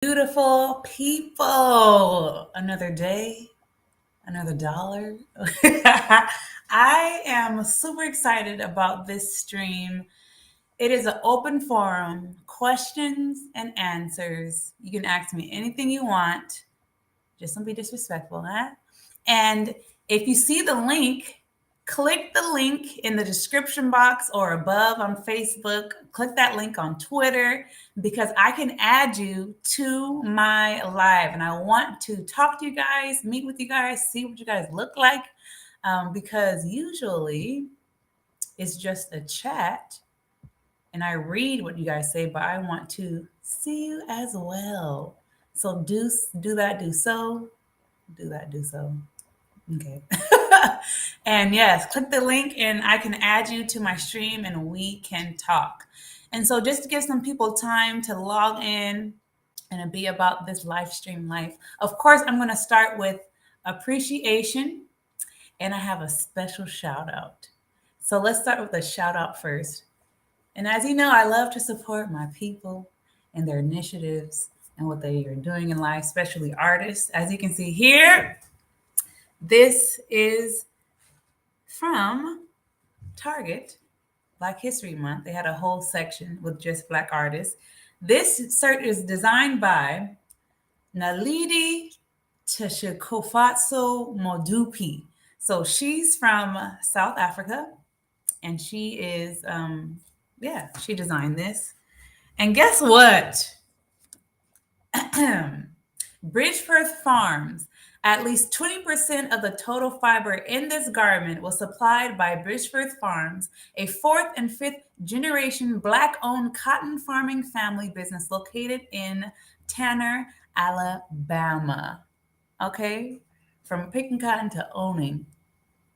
Beautiful people. Another day, another dollar. I am super excited about this stream. It is an open forum, questions and answers. You can ask me anything you want. Just don't be disrespectful, huh? And if you see the link, click the link in the description box or above on Facebook. Click that link on Twitter because I can add you to my live. And I want to talk to you guys, meet with you guys, see what you guys look like. Because usually it's just a chat and I read what you guys say, but I want to see you as well. So do that, do so, do that, do so. Okay. And yes, click the link and I can add you to my stream and we can talk. And so just to give some people time to log in and be about this live stream life. Of course, I'm going to start with appreciation and I have a special shout out. So let's start with a shout out first. And as you know, I love to support my people and their initiatives and what they are doing in life, especially artists. As you can see here, this is from Target, Black History Month. They had a whole section with just Black artists. This cert is designed by Nalidi Tshikofatso Modupi. So she's from South Africa, and she is, she designed this. And guess what? Bridgeforth Farms. At least 20% of the total fiber in this garment was supplied by Beachfront Farms, a fourth and fifth generation Black-owned cotton farming family business located in Tanner, Alabama. Okay? From picking cotton to owning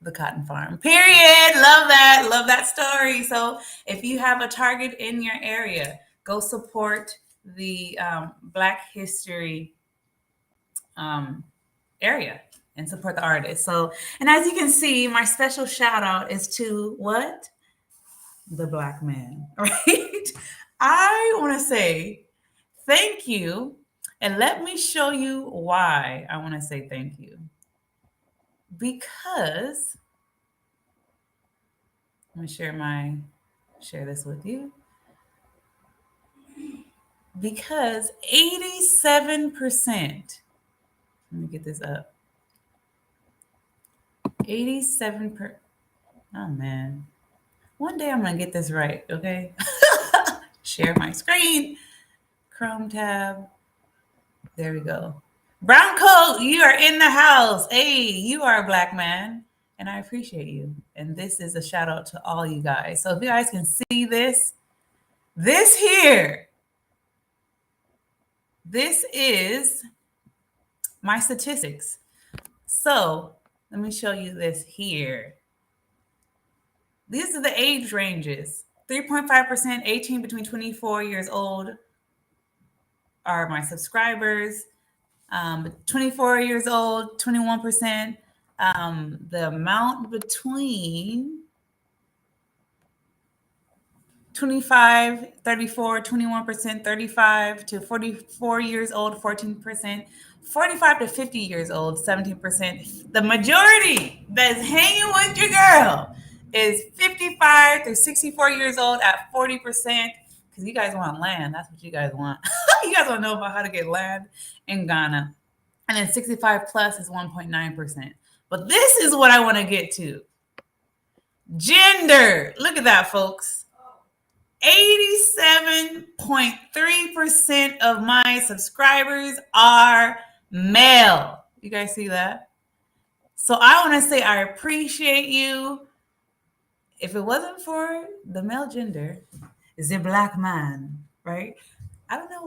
the cotton farm. Period. Love that. Love that story. So if you have a Target in your area, go support the Black History area and support the artist. So, and as you can see, my special shout out is to what? The Black man, right? I want to say thank you. And let me show you why I want to say thank you. Because let me share this with you. Because 87%, let me get this up. 87%. Oh man. One day I'm going to get this right, okay? Share my screen. Chrome tab. There we go. Brown coat, you are in the house. Hey, you are a Black man, and I appreciate you. And this is a shout out to all you guys. So if you guys can see this here, this is my statistics. So let me show you this here. These are the age ranges. 3.5%, 18 between 24 years old are my subscribers. 24 years old, 21%. The amount between 25, 34, 21%, 35 to 44 years old, 14%, 45 to 50 years old, 17%. The majority that's hanging with your girl is 55 to 64 years old at 40%, because you guys want land. That's what you guys want. You guys want to know about how to get land in Ghana. And then 65 plus is 1.9%. But this is what I want to get to. Gender. Look at that, folks. 87.3% of my subscribers are male. You guys see that? So I want to say I appreciate you. If it wasn't for the male gender, the Black man, right? I don't know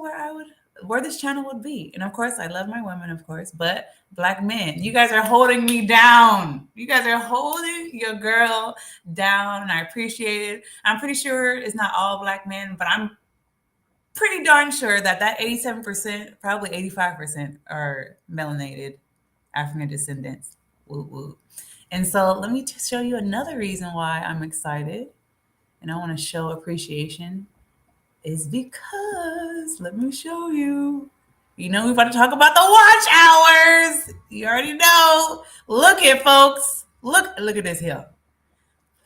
where this channel would be. And of course, I love my women, of course, but Black men, you guys are holding me down. You guys are holding your girl down, and I appreciate it. I'm pretty sure it's not all Black men, but I'm pretty darn sure that 87%, probably 85% are melanated African descendants. Woo woo. And so let me just show you another reason why I'm excited and I want to show appreciation is because, let me show you. You know, we're about to talk about the watch hours. You already know. Look at folks. Look at this here.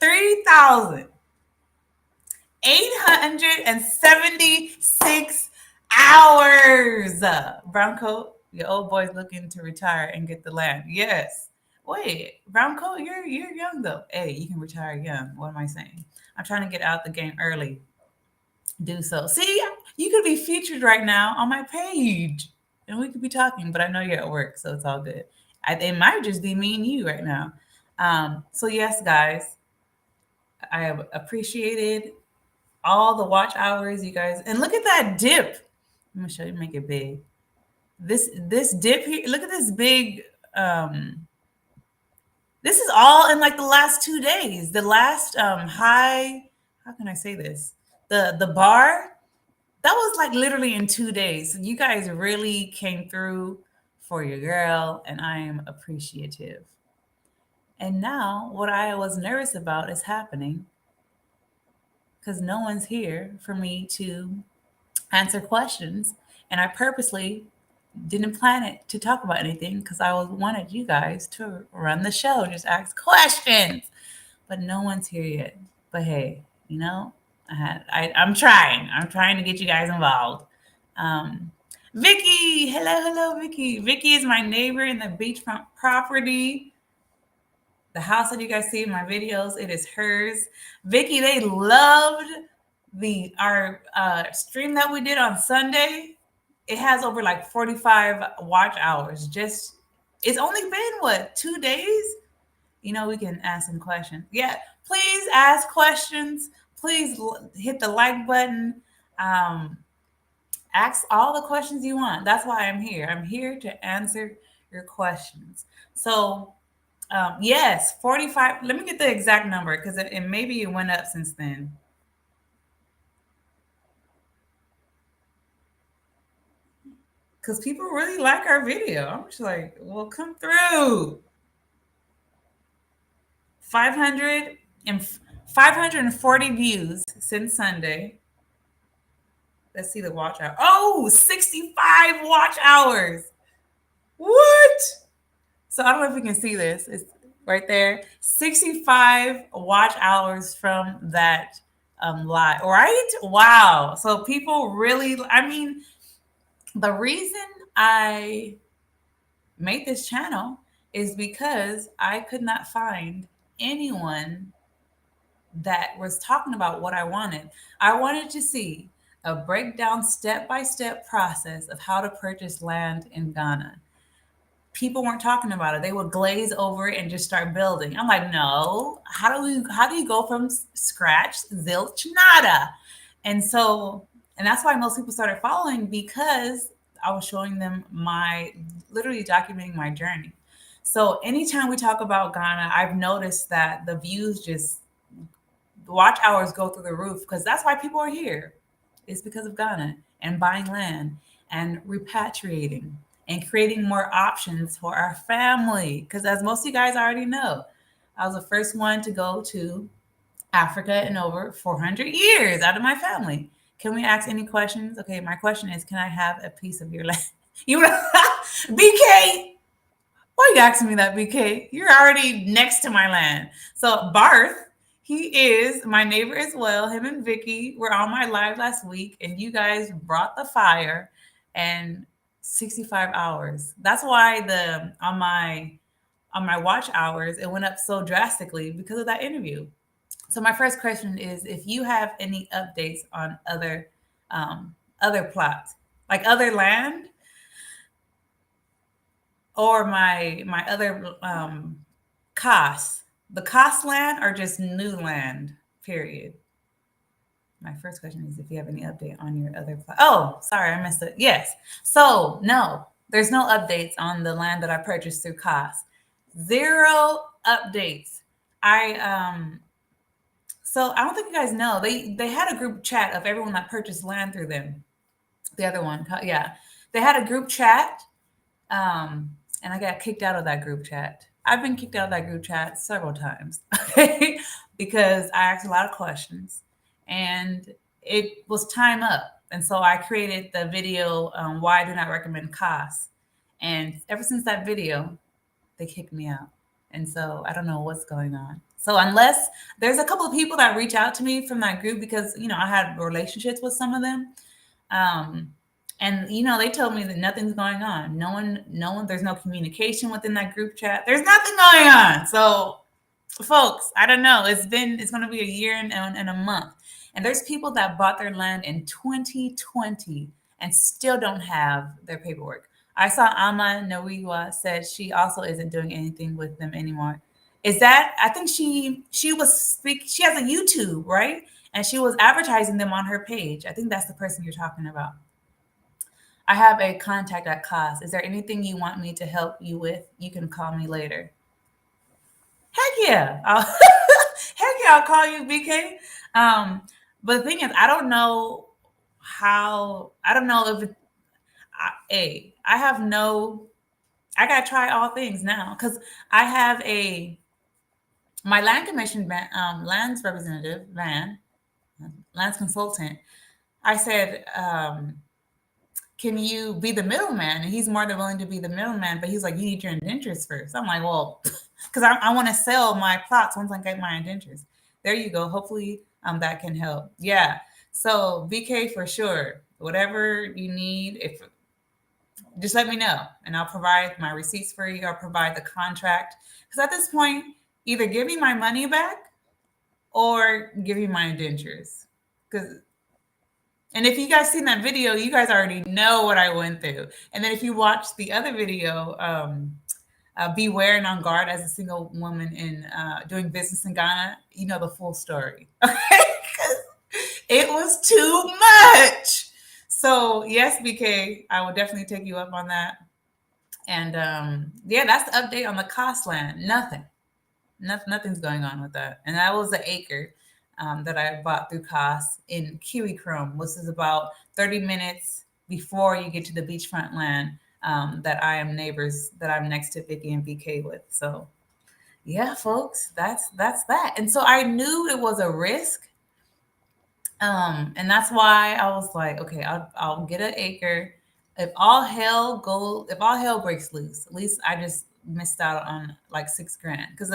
3,876 hours. Brown coat, your old boy's looking to retire and get the land. Yes. Wait, brown coat, you're young though. Hey, you can retire young. What am I saying? I'm trying to get out the game early. Do so. See, you could be featured right now on my page, and we could be talking. But I know you're at work, so it's all good. It might just be me and you right now. So yes, guys, I have appreciated all the watch hours, you guys. And look at that dip. I'm gonna show you, make it big. This dip here. Look at this big. This is all in like the last 2 days. The last high. How can I say this? The bar that was like literally in 2 days. You guys really came through for your girl, and I am appreciative. And now, what I was nervous about is happening because no one's here for me to answer questions. And I purposely didn't plan it to talk about anything because wanted you guys to run the show, just ask questions. But no one's here yet. But hey, you know, I'm trying. I'm trying to get you guys involved. Vicky, hello, Vicky. Vicky is my neighbor in the beachfront property. The house that you guys see in my videos, it is hers. Vicky, they loved our stream that we did on Sunday. It has over like 45 watch hours. It's only been what, 2 days? You know, we can ask some questions. Yeah, please ask questions. Please hit the like button. Ask all the questions you want. That's why I'm here. I'm here to answer your questions. So, yes, 45. Let me get the exact number because maybe it went up since then. Because people really like our video. I'm just like, well, come through. 540 views since Sunday. Let's see the watch hour. Oh, 65 watch hours. What? So I don't know if you can see this. It's right there. 65 watch hours from that live, right? Wow. So people really, I mean, the reason I made this channel is because I could not find anyone that was talking about what I wanted. I wanted to see a breakdown step-by-step process of how to purchase land in Ghana. People weren't talking about it. They would glaze over it and just start building. I'm like, no, how do you go from scratch, zilch, nada? And that's why most people started following, because I was showing them literally documenting my journey. So anytime we talk about Ghana, I've noticed that the watch hours go through the roof, because that's why people are here. It's because of Ghana and buying land and repatriating and creating more options for our family. Because as most of you guys already know, I was the first one to go to Africa in over 400 years out of my family. Can we ask any questions? Okay, my question is, can I have a piece of your land? BK, why are you asking me that, BK? You're already next to my land. So Barth, he is my neighbor as well. Him and Vicky were on my live last week, and you guys brought the fire. And 65 hours. That's why on my watch hours, it went up so drastically because of that interview. So my first question is, if you have any updates on other plots, like other land, or my other KAS, the KAS land, or just new land, period. My first question is if you have any update on your other plot. Oh, sorry, I missed it. Yes. So no, there's no updates on the land that I purchased through KAS. Zero updates. So I don't think you guys know, they had a group chat of everyone that purchased land through them. The other one, yeah, they had a group chat, and I got kicked out of that group chat. I've been kicked out of that group chat several times, because I asked a lot of questions, and it was time up. And so I created the video, why I do not recommend KAS. And ever since that video, they kicked me out. And so I don't know what's going on. So unless there's a couple of people that reach out to me from that group because, I had relationships with some of them. And they told me that nothing's going on. No one, there's no communication within that group chat. There's nothing going on. So folks, I don't know. It's going to be a year and a month. And there's people that bought their land in 2020 and still don't have their paperwork. I saw Ama Noriwa said she also isn't doing anything with them anymore. Is that, I think she has a YouTube, right? And she was advertising them on her page. I think that's the person you're talking about. I have a contact at KAS. Is there anything you want me to help you with? You can call me later. Heck yeah. I'll call you, BK. But the thing is, I don't know if I got to try all things now because I have my land commission, lands representative, lands consultant. I said, can you be the middleman? And he's more than willing to be the middleman, but he's like, you need your indentures first. I'm like, well, because I want to sell my plots once I get my indentures. There you go. Hopefully that can help. Yeah. So BK for sure. Whatever you need, just let me know and I'll provide my receipts for you. I'll provide the contract. Because at this point, either give me my money back or give me my indentures. And if you guys seen that video, you guys already know what I went through. And then if you watch the other video, beware and on guard as a single woman in doing business in Ghana, you know the full story. Okay, it was too much. So yes, BK, I will definitely take you up on that. And that's the update on the KAS land. Nothing's going on with that. And that was an acre that I bought through KAS in Kiwi Chrome, which is about 30 minutes before you get to the beachfront land that I'm next to Vicky and BK with. So yeah, folks, that's that. And so I knew it was a risk. And that's why I was like, okay, I'll get an acre. If all hell breaks loose, at least I just missed out on like $6,000 because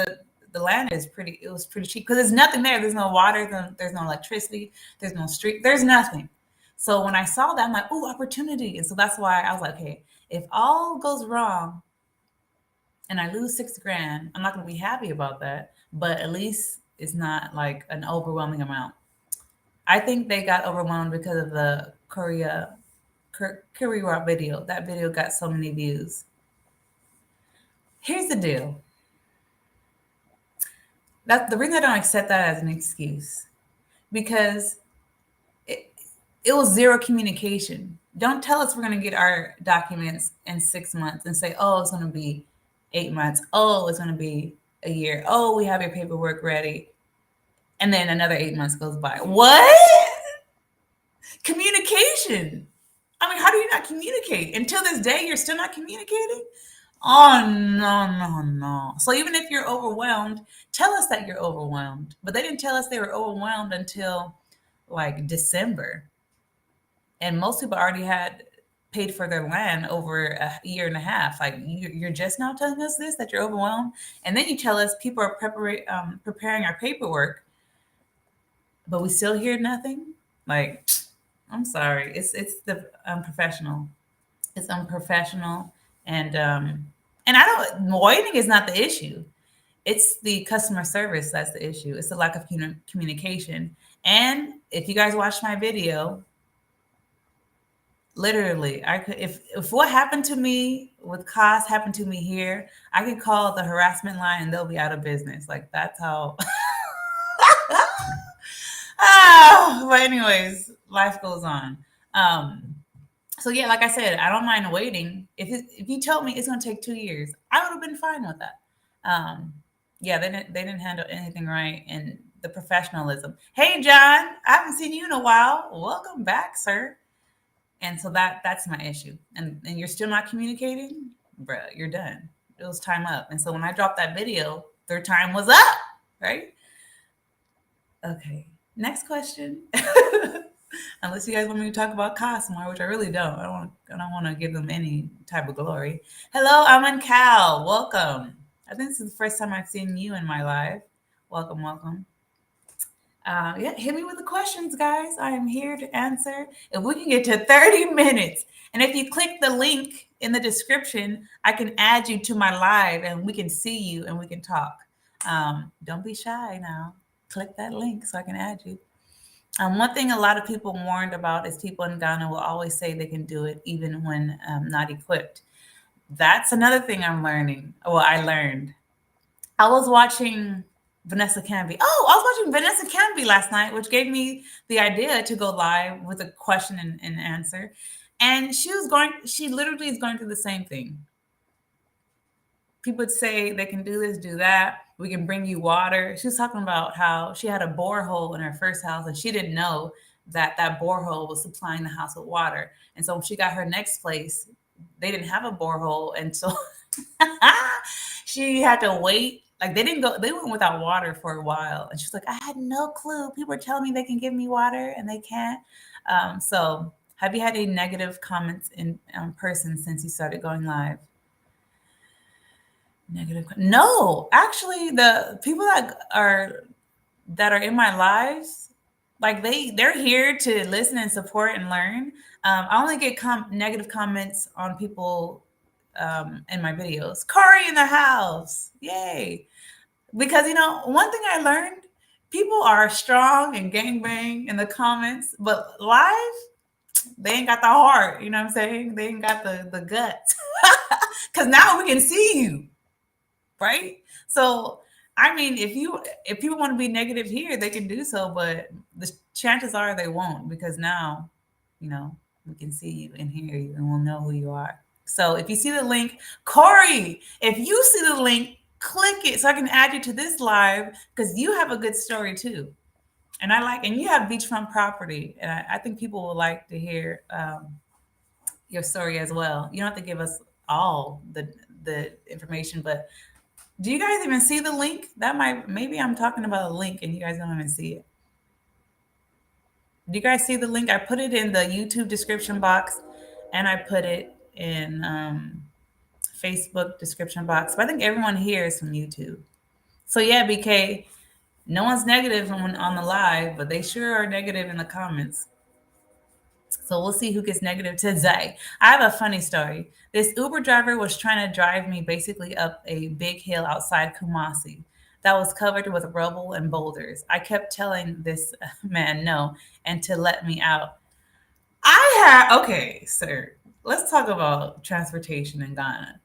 the land was pretty cheap because there's nothing there. There's no water, there's no electricity, there's no street, there's nothing. So when I saw that, I'm like, oh, opportunity. And so that's why I was like, hey, if all goes wrong and I lose $6,000, I'm not going to be happy about that, but at least it's not like an overwhelming amount. I think they got overwhelmed because of the Korea video. That video got so many views. Here's the deal. That's the reason I don't accept that as an excuse, because it was zero communication. Don't tell us we're going to get our documents in 6 months and say, oh, it's going to be 8 months. Oh, it's going to be a year. Oh, we have your paperwork ready. And then another 8 months goes by. What? Communication. I mean, how do you not communicate? Until this day, you're still not communicating? Oh, no. So even if you're overwhelmed, tell us that you're overwhelmed. But they didn't tell us they were overwhelmed until like December. And most people already had paid for their land over a year and a half. Like, you're just now telling us this, that you're overwhelmed? And then you tell us people are preparing our paperwork, but we still hear nothing? Like, I'm sorry. It's the unprofessional. It's unprofessional. And waiting is not the issue. It's the customer service that's the issue. It's the lack of communication. And if you guys watched my video, literally, I could, if what happened to me with KAS happened to me here, I could call the harassment line and they'll be out of business. Like, that's how. But anyways, life goes on. So yeah, like I said, I don't mind waiting. If you told me it's going to take 2 years, I would have been fine with that. Yeah, they didn't handle anything right, and the professionalism. Hey, John, I haven't seen you in a while. Welcome back, sir. And so that's my issue. And you're still not communicating, bruh. You're done. It was time up. And so when I dropped that video, their time was up, right? Okay. Next question. Unless you guys want me to talk about KAS more, which I really don't. I don't want to give them any type of glory. Hello, I'm on Cal. Welcome. I think this is the first time I've seen you in my live. Welcome, welcome. Yeah, hit me with the questions, guys. I am here to answer. If we can get to 30 minutes, and if you click the link in the description, I can add you to my live and we can see you and we can talk. Don't be shy now. Click that link so I can add you. One thing a lot of people warned about is people in Ghana will always say they can do it even when not equipped. That's another thing I'm learning. Well, I learned. I was watching Vanessa Canby. Oh, I was watching Vanessa Canby last night, which gave me the idea to go live with a question and answer. And she literally is going through the same thing. People would say they can do this, do that. We can bring you water. She was talking about how she had a borehole in her first house and she didn't know that that borehole was supplying the house with water. And so when she got her next place, they didn't have a borehole. And so she had to wait. Like they went without water for a while. And she was like, I had no clue. People are telling me they can give me water and they can't. So have you had any negative comments in person since you started going live? Negative. No, actually, the people that are in my lives, like they're here to listen and support and learn. I only get negative comments on people in my videos. Kari in the house, yay! Because one thing I learned, people are strong and gangbang in the comments, but live they ain't got the heart. You know what I'm saying? They ain't got the guts. Because now we can see you. Right? So, I mean, if people want to be negative here, they can do so, but the chances are they won't because now, we can see you and hear you and we'll know who you are. So if you see the link, Corey, if you see the link, click it so I can add you to this live because you have a good story too. And you have beachfront property. And I think people will like to hear your story as well. You don't have to give us all the information, but do you guys even see the link? Maybe I'm talking about a link and you guys don't even see it. Do you guys see the link? I put it in the YouTube description box and I put it in Facebook description box. But I think everyone here is from YouTube. So yeah, BK, no one's negative on the live, but they sure are negative in the comments. So we'll see who gets negative today. I have a funny story. This Uber driver was trying to drive me basically up a big hill outside Kumasi that was covered with rubble and boulders. I kept telling this man no and to let me out. Okay, sir, let's talk about transportation in Ghana.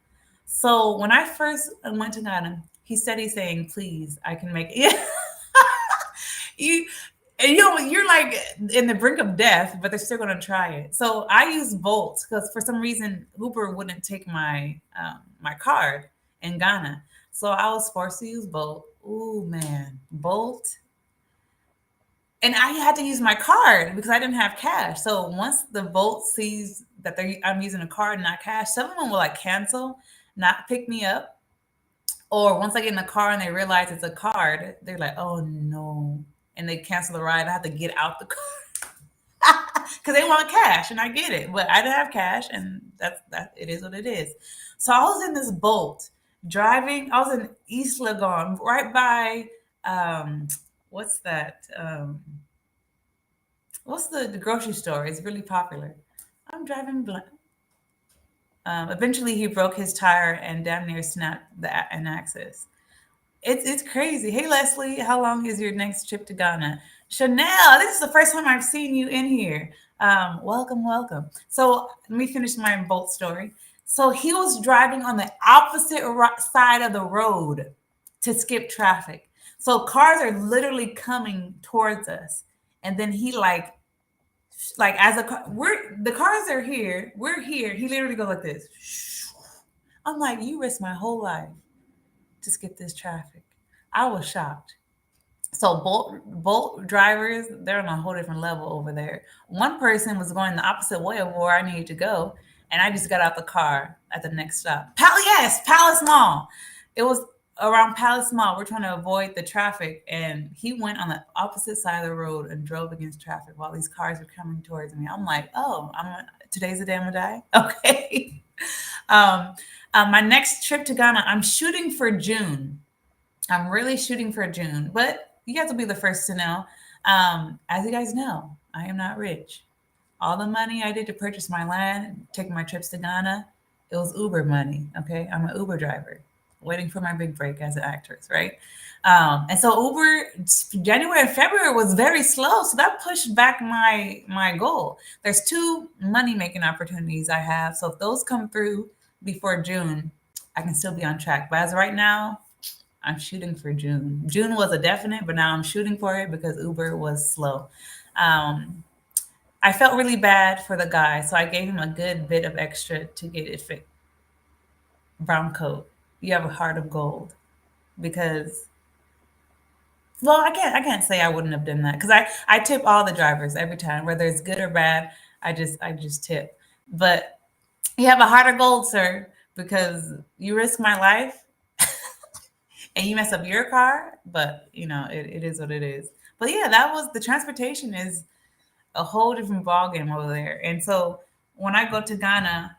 So when I first went to Ghana, he's saying, please, I can make it. you you're like in the brink of death, but they're still going to try it. So I use Bolt because for some reason Uber wouldn't take my my card in Ghana. So I was forced to use Bolt. Ooh man, Bolt. And I had to use my card because I didn't have cash. So once the Bolt sees that I'm using a card, not cash, some of them will like cancel, not pick me up. Or once I get in the car and they realize it's a card, they're like, oh no. And they cancel the ride. I have to get out the car because they want cash, and I get it. But I didn't have cash, and that it is what it is. So I was in this Bolt driving. I was in East Legon, right by what's that? What's the grocery store? It's really popular. I'm driving blind. Eventually, he broke his tire and damn near snapped an axis. It's crazy. Hey, Leslie, how long is your next trip to Ghana? Chanel, this is the first time I've seen you in here. Welcome, welcome. So let me finish my Bolt story. So he was driving on the opposite side of the road to skip traffic. So cars are literally coming towards us. And then he like as the cars are here, we're here. He literally goes like this. I'm like, you risked my whole life to skip this traffic. I was shocked. So Bolt drivers, they're on a whole different level over there. One person was going the opposite way of where I needed to go, and I just got out the car at the next stop. Palace Mall. It was around Palace Mall. We're trying to avoid the traffic, and he went on the opposite side of the road and drove against traffic while these cars were coming towards me. I'm like, oh, today's the day I'm gonna die. Okay. um, my next trip to Ghana, I'm shooting for June. I'm really shooting for June, but you guys will be the first to know. As you guys know, I am not rich. All the money I did to purchase my land, taking my trips to Ghana, it was Uber money. Okay, I'm an Uber driver, waiting for my big break as an actress, right? And so Uber January and February was very slow, so that pushed back my goal. There's two money making opportunities I have, so if those come through before June, I can still be on track. But as of right now, I'm shooting for June. June was a definite, but now I'm shooting for it because Uber was slow. Um, I felt really bad for the guy, so I gave him a good bit of extra to get it fit. Brown coat, you have a heart of gold. Because, well, I can't say I wouldn't have done that because I tip all the drivers every time, whether it's good or bad. I just tip. But you have a heart of gold, sir, because you risk my life and you mess up your car. But it is what it is. But yeah, that was the transportation is a whole different ballgame over there. And so when I go to Ghana,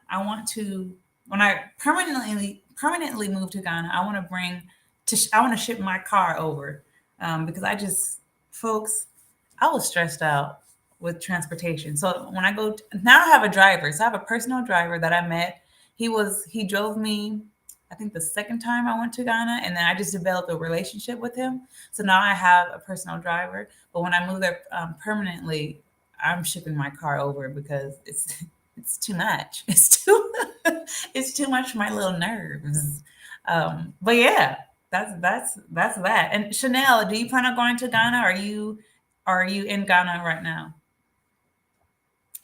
when I permanently move to Ghana, I want to I want to ship my car over because folks, I was stressed out with transportation. So when now I have a driver. So I have a personal driver that I met. He drove me, I think the second time I went to Ghana, and then I just developed a relationship with him. So now I have a personal driver. But when I move there permanently, I'm shipping my car over because it's too much. It's too much for my little nerves. But yeah, that's that. And Chanel, do you plan on going to Ghana? Are you in Ghana right now?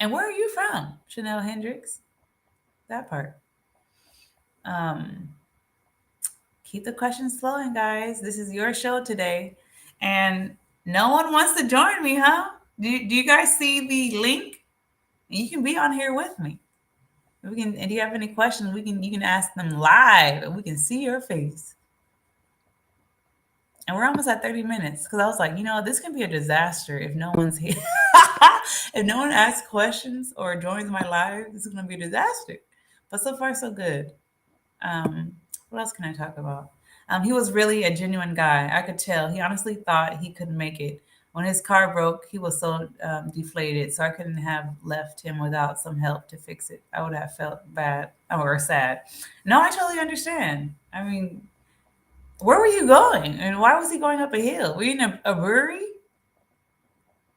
And where are you from, Chanel Hendricks? That part. Um, keep the questions flowing, guys. This is your show today, and no one wants to join me, huh? Do you guys see the link? You can be on here with me. If you have any questions, you can ask them live, and we can see your face. And we're almost at 30 minutes because I was like, this can be a disaster if no one's here. If no one asks questions or joins my live, this is going to be a disaster. But so far, so good. What else can I talk about? He was really a genuine guy. I could tell. He honestly thought he couldn't make it. When his car broke, he was so deflated, so I couldn't have left him without some help to fix it. I would have felt bad or sad. No, I totally understand. I mean, where were you going? And why was he going up a hill? Were you in a brewery?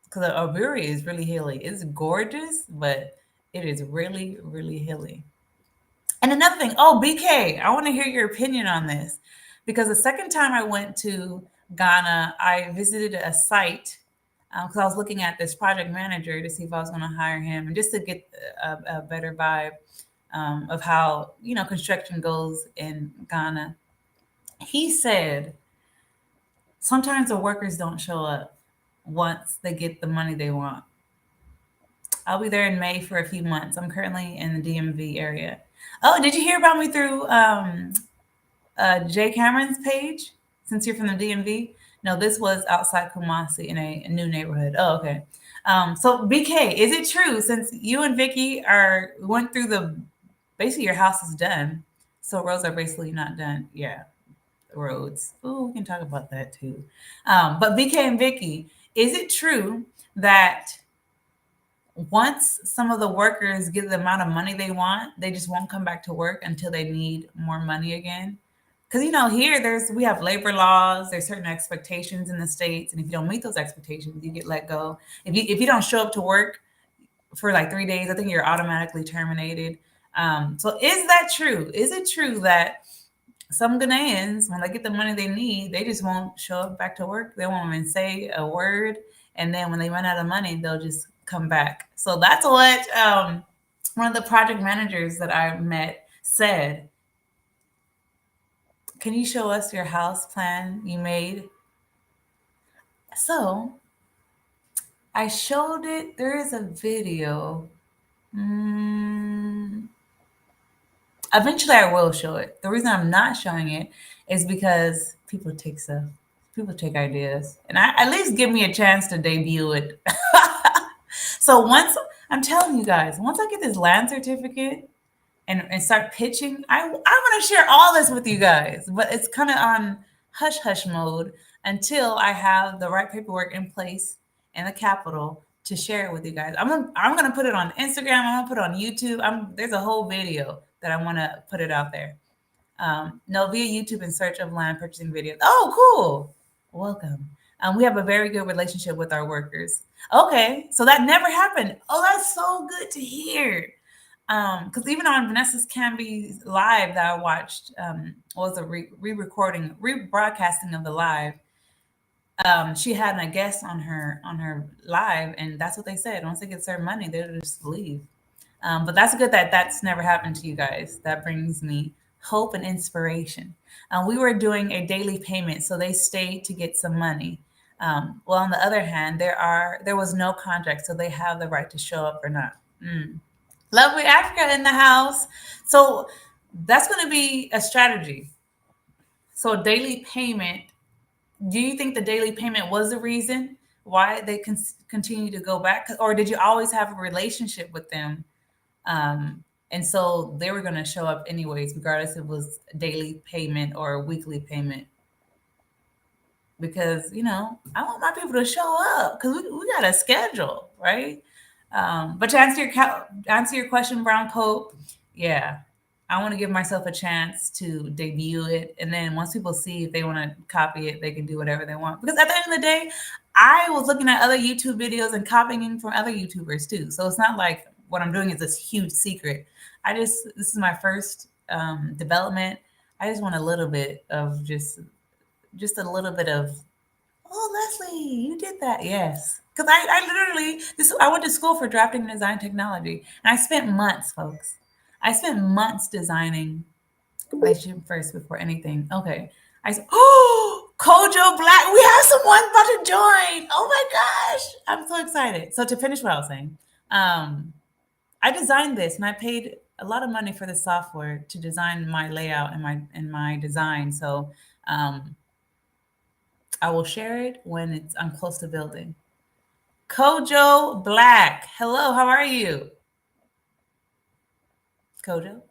Because a brewery is really hilly. It's gorgeous, but it is really, really hilly. And another thing, BK, I want to hear your opinion on this. Because the second time I went to Ghana, I visited a site because I was looking at this project manager to see if I was going to hire him and just to get a better vibe of how, construction goes in Ghana. He said sometimes the workers don't show up once they get the money they want. I'll be there in May for a few months. I'm currently in the DMV area. Oh, did you hear about me through Jay Cameron's page? Since you're from the DMV? No, this was outside Kumasi in a new neighborhood. Oh, okay. So BK, is it true since you and Vicky went through basically your house is done, so roads are basically not done? Yeah, roads. Oh, we can talk about that too. But BK and Vicky, is it true that once some of the workers get the amount of money they want, they just won't come back to work until they need more money again? Because here we have labor laws. There's certain expectations in the States, and if you don't meet those expectations, you get let go. If you don't show up to work for like 3 days, I think you're automatically terminated. So is that true? Is it true that some Ghanaians, when they get the money they need, they just won't show up back to work? They won't even say a word, and then when they run out of money, they'll just come back. So that's what one of the project managers that I met said. Can you show us your house plan you made? So I showed it. There is a video. Eventually I will show it. The reason I'm not showing it is because people take stuff, people take ideas, and at least give me a chance to debut it. So once I'm telling you guys, once I get this land certificate and start pitching, I want to share all this with you guys, but it's kind of on hush hush mode until I have the right paperwork in place in the capital to share it with you guys. I'm gonna put it on Instagram. I'm gonna put it on YouTube. There's a whole video that I want to put it out there. No, via YouTube in search of land purchasing videos. Oh, cool. Welcome. We have a very good relationship with our workers. Okay, so that never happened. Oh, that's so good to hear. Because even on Vanessa's Canby live that I watched, was a re-recording, rebroadcasting of the live. She had a guest on her live, and that's what they said. Once they get served money, they'll just leave. But that's good that that's never happened to you guys. That brings me hope and inspiration. We were doing a daily payment, so they stayed to get some money. Well, on the other hand, there was no contract, so they have the right to show up or not. Lovely Africa in the house. So that's going to be a strategy. So daily payment. Do you think the daily payment was the reason why they continue to go back, or did you always have a relationship with them? And so they were going to show up anyways, regardless if it was daily payment or weekly payment. Because, I want my people to show up because we got a schedule, right? But to answer your question, Brown Pope, yeah, I want to give myself a chance to debut it. And then once people see if they want to copy it, they can do whatever they want. Because at the end of the day, I was looking at other YouTube videos and copying from other YouTubers too. So it's not like what I'm doing is this huge secret. This is my first development. I just want a little bit of just a little bit of, oh, Leslie, you did that. Yes. Because I literally, I went to school for drafting and design technology. And I spent months, folks. I spent months designing relationship first before anything. Okay. I said, oh, KojoBlk, we have someone about to join. Oh my gosh. I'm so excited. So to finish what I was saying, I designed this and I paid a lot of money for the software to design my layout and my design. So I will share it when I'm close to building. KojoBlk. Hello, how are you? Kojo?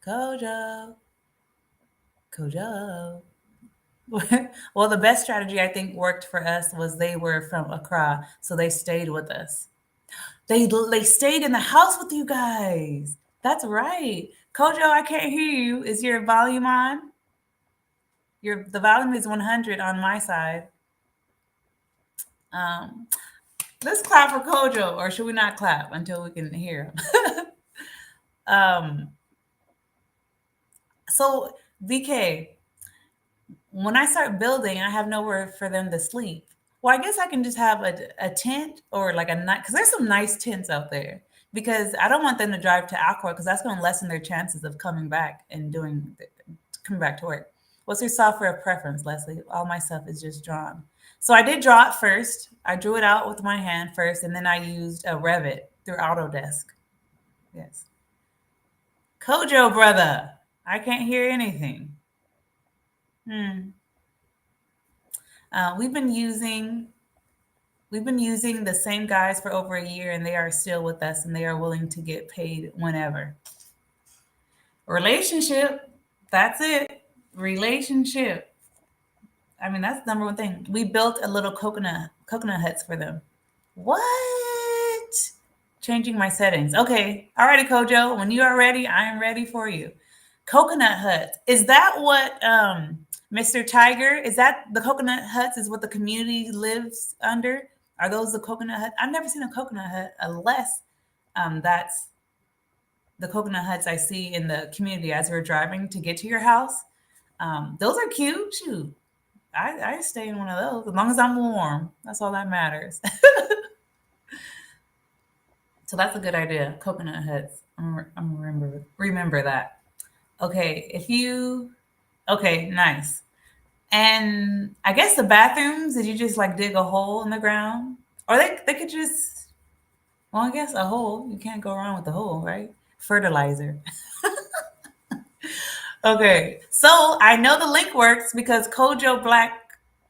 Kojo. Well, the best strategy I think worked for us was they were from Accra, so they stayed with us. They stayed in the house with you guys. That's right. Kojo, I can't hear you. Is your volume on? The volume is 100 on my side. Let's clap for Kojo, or should we not clap until we can hear him? So VK, when I start building, I have nowhere for them to sleep. Well, I guess I can just have a tent or like a night, because there's some nice tents out there. Because I don't want them to drive to Accra, because that's going to lessen their chances of coming back and coming back to work. What's your software preference, Leslie? All my stuff is just drawn. So I did draw it first. I drew it out with my hand first, and then I used a Revit through Autodesk. Yes. Kojo, brother, I can't hear anything. We've been using the same guys for over a year, and they are still with us, and they are willing to get paid whenever. Relationship, that's it. Relationship. I mean, that's the number one thing. We built a little coconut huts for them. What? Changing my settings. Okay. All righty, Kojo. When you are ready, I am ready for you. Coconut huts. Is that what Mr. Tiger, is that the coconut huts is what the community lives under? Are those the coconut huts? I've never seen a coconut hut unless that's the coconut huts I see in the community as we're driving to get to your house. Those are cute. Shoot. I stay in one of those as long as I'm warm. That's all that matters. So that's a good idea. Coconut huts. I'm remember that. Okay, okay, nice. And I guess the bathrooms, did you just like dig a hole in the ground? Or they could just, well, I guess a hole. You can't go wrong with the hole, right? Fertilizer. Okay, so I know the link works because KojoBlk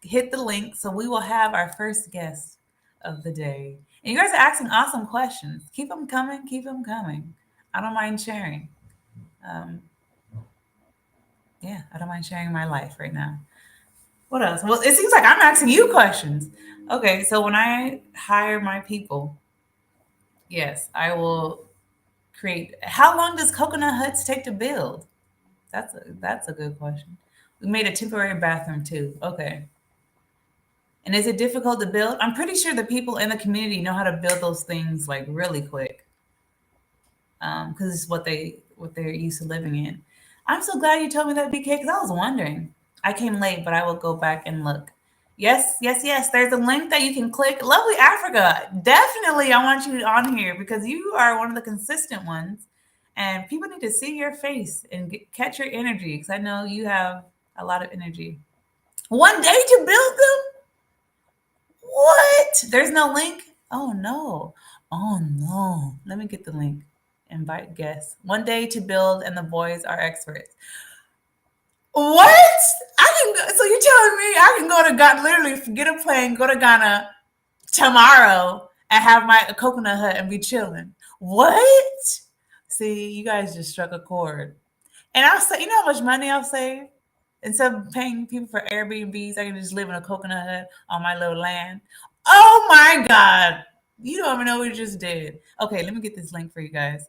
hit the link, so we will have our first guest of the day. And you guys are asking awesome questions. Keep them coming. Keep them coming. I don't mind sharing. Um, yeah, I don't mind sharing my life right now. What else? Well, it seems like I'm asking you questions. Okay, so when I hire my people, yes, I will create. How long does coconut huts take to build? That's a good question. We made a temporary bathroom too. Okay. And is it difficult to build? I'm pretty sure the people in the community know how to build those things like really quick, because it's what they're used to living in. I'm so glad you told me that, BK, because I was wondering. I came late, but I will go back and look. Yes, yes, yes. There's a link that you can click. Lovely Africa. Definitely, I want you on here because you are one of the consistent ones, and people need to see your face and catch your energy because I know you have a lot of energy. One day to build them? What? There's no link? Oh no. Oh no. Let me get the link. Invite guests. One day to build, and the boys are experts. What? I can go, so you're telling me I can go to Ghana, literally get a plane, go to Ghana tomorrow and have my coconut hut and be chilling. What? See, you guys just struck a chord. And I'll say, you know how much money I'll save? Instead of paying people for Airbnbs, I can just live in a coconut hut on my little land. Oh my God. You don't even know what you just did. Okay, let me get this link for you guys.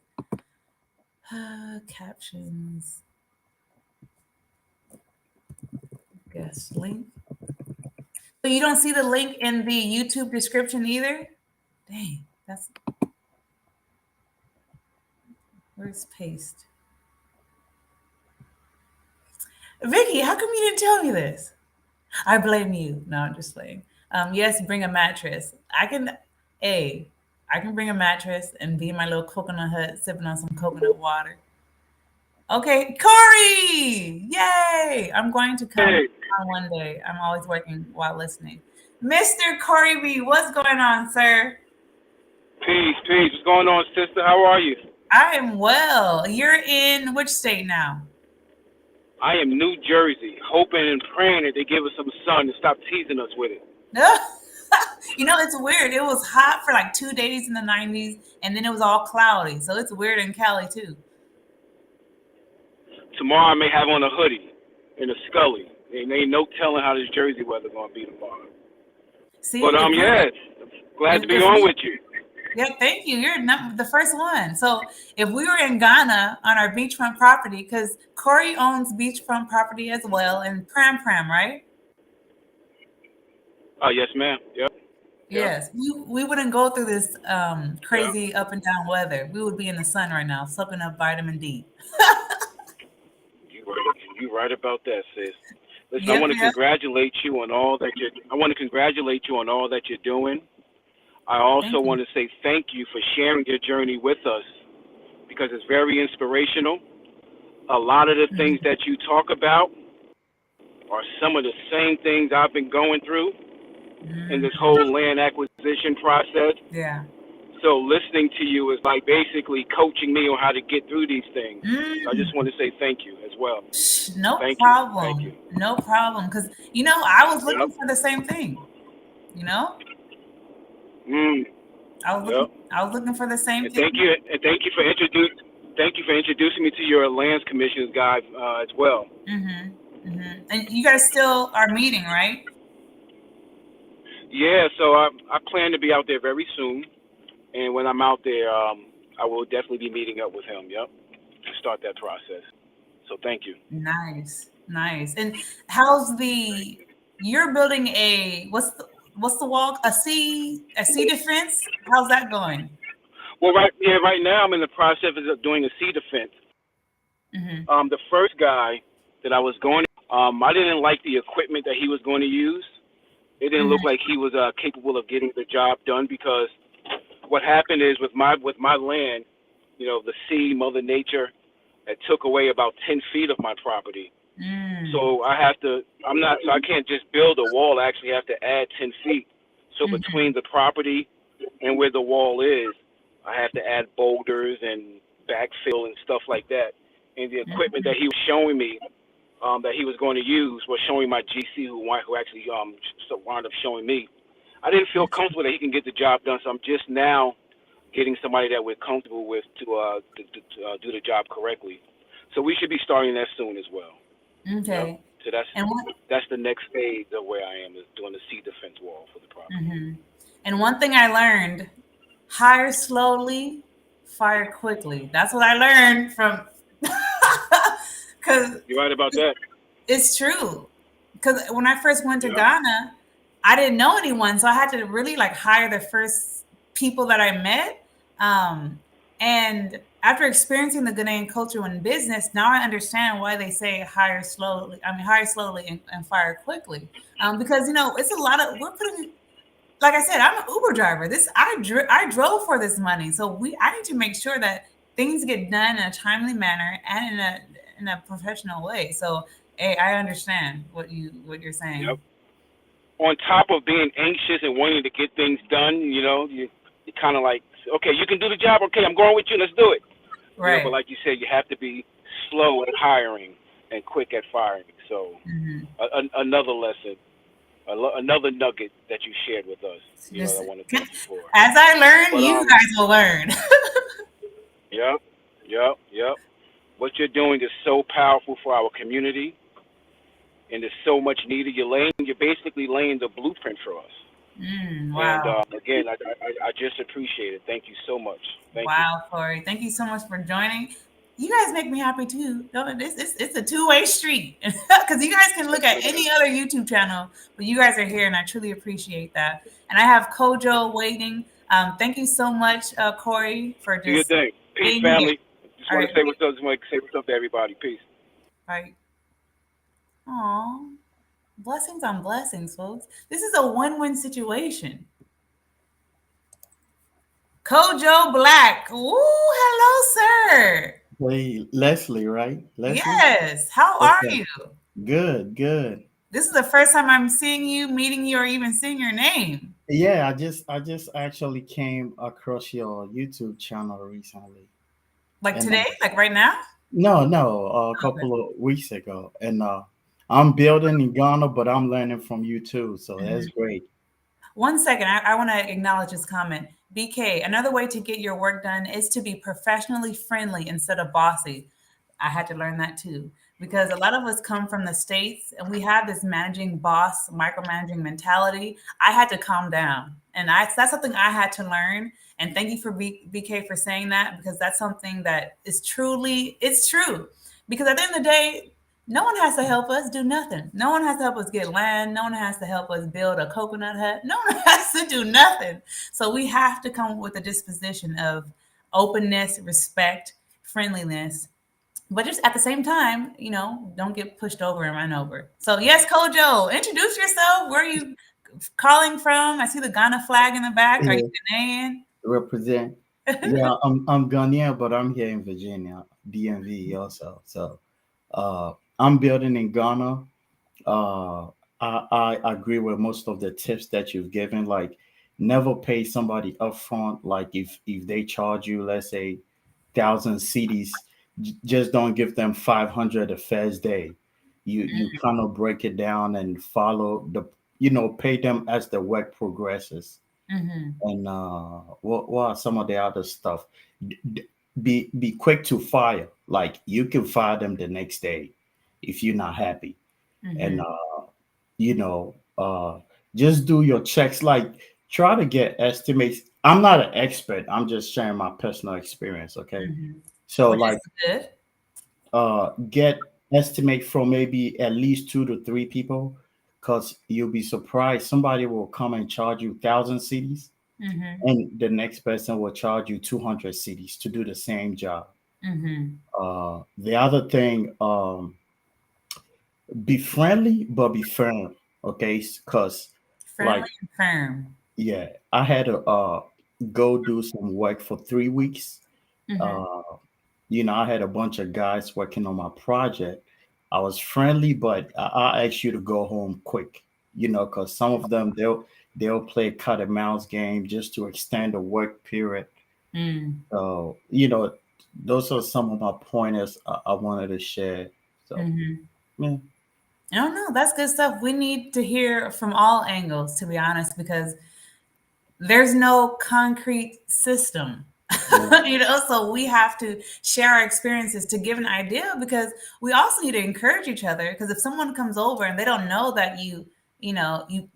Captions. Guest link. So you don't see the link in the YouTube description either? Dang, that's where's paste? Vicky, how come you didn't tell me this? I blame you. No, I'm just playing. Yes, bring a mattress. I can bring a mattress and be in my little coconut hut sipping on some coconut water. Okay, Corey! Yay! I'm going to come Hey, on one day. I'm always working while listening. Mr. Corey B, what's going on, sir? peace, peace. What's going on, sister? How are you? I am well. You're in which state now? I am New Jersey, hoping and praying that they give us some sun to stop teasing us with it. You know, it's weird. It was hot for like 2 days in the 90s, and then it was all cloudy. So it's weird in Cali, too. Tomorrow I may have on a hoodie and a scully. And ain't no telling how this Jersey weather gonna be tomorrow. See, But yes, glad to be if on we, with you. yeah, thank you. You're not the first one. So if we were in Ghana on our beachfront property, because Corey owns beachfront property as well, and Pram Pram, right? Yes, ma'am. Yep, yep, Yes, we wouldn't go through this yep. crazy up and down weather. We would be in the sun right now, soaking up vitamin D. You right about that, sis. Listen, I Yep, want to yep. congratulate you on all that you're. I want to congratulate you on all that you're doing. I also Thank you. want to say thank you for sharing your journey with us because it's very inspirational. A lot of the things Mhm. that you talk about are some of the same things I've been going through in this Mm, whole land acquisition process. yeah. So listening to you is like basically coaching me on how to get through these things. So I just Mm. want to say thank you as well. No Thank you. Thank you. problem. No problem. Because, I was Yep. looking for the same thing. You know, Mm. Yep. I was looking for the same And thank thing. you. And thank you for introducing me to your lands commissions guy as well. And you guys still are meeting, right? Yeah. So I plan to be out there very soon. And when I'm out there, I will definitely be meeting up with him. Yep, to start that process. So thank you. Nice, nice. And how's Thank the? you. You're building a what's the wall? A sea defense. How's that going? Well, right now I'm in the process of doing a sea defense. Hmm. The first guy that I was going, I didn't like the equipment that he was going to use. It didn't look Hmm. like he was capable of getting the job done because what happened is with my land, the sea, Mother Nature, it took away about 10 feet of my property. Mm. So I can't just build a wall. I actually have to add 10 feet. So Hmm. between the property and where the wall is, I have to add boulders and backfill and stuff like that. and the Mhm. equipment that he was showing me that he was going to use was showing my GC who actually wound up showing me. I didn't feel comfortable that he can get the job done, so I'm just now getting somebody that we're comfortable with to do the job correctly. So we should be starting that soon as well. Yep. Okay. So that's And what? that's the next phase of where I am, is doing the sea defense wall for the property. Hmm. And one thing I learned: hire slowly, fire quickly. That's what I learned from. Because You right about that? it's true. Because when I first went to Yep. Ghana, I didn't know anyone, so I had to really like hire the first people that I met. Um, and after experiencing the Ghanaian culture in business, now I understand why they say hire slowly. I mean, hire slowly and fire quickly. Because it's a lot of we're putting. Like I said, I'm an Uber driver. I drove for this money, so I need to make sure that things get done in a timely manner and in a professional way. So, hey, I understand what you're Yep. saying. On top of being anxious and wanting to get things done, you kind of like, okay, you can do the job. Okay, I'm going with you. Let's do it. But Right. like you said, you have to be slow at hiring and quick at firing. So Hmm. another lesson, another nugget that you shared with us. I Just want to thank you for. as I learn, But you guys will learn. yep, yep. What you're doing is so powerful for our community, and there's so much needed. You're basically laying the blueprint for us. And Wow. again, I just appreciate it. Thank you so much. Thank you. Wow, Corey. Thank you so much for joining. You guys make me happy too. Don't it? It's a two-way street because you guys can look at any other YouTube channel, but you guys are here, and I truly appreciate that. And I have Kojo waiting. Thank you so much, Corey, for Do your just thing. Peace, being here. family. Just All want right. to say what's up. Just want to say what's up to everybody. Peace. Bye. Aw, blessings on blessings, folks. This is a win-win situation. KojoBlk. Ooh, hello, sir. Hey, Leslie, right? Leslie? Yes. How are Okay. you? Good, good. This is the first time I'm seeing you, meeting you, or even seeing your name. Yeah, I just actually came across your YouTube channel recently. Like And today, like right now? no, a Okay. couple of weeks ago. And I'm building in Ghana, but I'm learning from you too. So that's Mhm. great. 1 second, I want to acknowledge this comment. BK, another way to get your work done is to be professionally friendly instead of bossy. I had to learn that too because a lot of us come from the States and we have this managing boss, micromanaging mentality. I had to calm down. And that's something I had to learn. And thank you for BK for saying that because that's something that is it's true. Because at the end of the day, no one has to help us do nothing. No one has to help us get land. No one has to help us build a coconut hut. No one has to do nothing. So we have to come with a disposition of openness, respect, friendliness, but just at the same time, don't get pushed over and run over. So yes, Kojo, introduce yourself. Where are you calling from? I see the Ghana flag in the back. Are you Yeah, Ghanaian? represent. Yeah, I'm Ghanaian, but I'm here in Virginia, DMV also. So I'm building in Ghana. uh I agree with most of the tips that you've given. Like, never pay somebody upfront. Like, if they charge you, let's say, 1,000 CDs, just don't give them 500 the first day. You kind of break it down and follow pay them as the work progresses. Mm-hmm. And what are some of the other stuff? Be quick to fire. Like, you can fire them the next day if you're not happy. And Mm-hmm. you know, just do your checks. Like, try to get estimates. I'm not an expert. I'm just sharing my personal experience. Okay. Mm-hmm. So, Which like, is good. get estimate from maybe at least 2 to 3 people, because you'll be surprised. Somebody will come and charge you 1,000 CDs, Mm-hmm. and the next person will charge you 200 CDs to do the same job. Mm-hmm. The other thing, be friendly but be firm. Okay, because, Friendly like, and firm. yeah, I had to go do some work for 3 weeks. Mm-hmm. uh I had a bunch of guys working on my project. I was friendly, but I asked you to go home quick, because some of them, they'll play cat and mouse game just to extend the work period. Mm. So, those are some of my pointers I wanted to share. So Mm-hmm. yeah, I don't know. That's good stuff. We need to hear from all angles, to be honest, because there's no concrete system. yeah, So we have to share our experiences to give an idea, because we also need to encourage each other, because if someone comes over and they don't know that you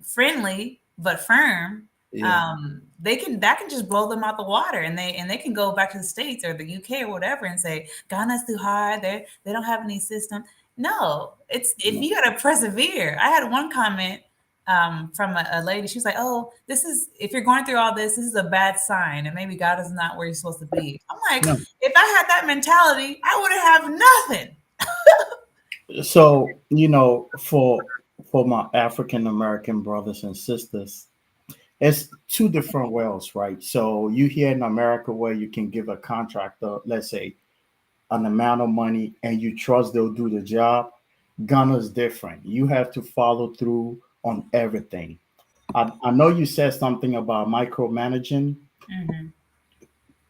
friendly but firm, yeah. they can that can just blow them out the water, and they can go back to the States or the UK or whatever and say Ghana's too hard, they don't have any system. No, it's if No. you got to persevere. I had one comment from a lady. She was like, "Oh, this is if you're going through all this is a bad sign, and maybe God is not where you're supposed to be." I'm like, No. if I had that mentality, I wouldn't have nothing. So for my African American brothers and sisters, it's two different worlds, right? So you here in America where you can give a contractor, let's say, an amount of money and you trust they'll do the job. Ghana's different. You have to follow through on everything. I know you said something about micromanaging. Mm-hmm.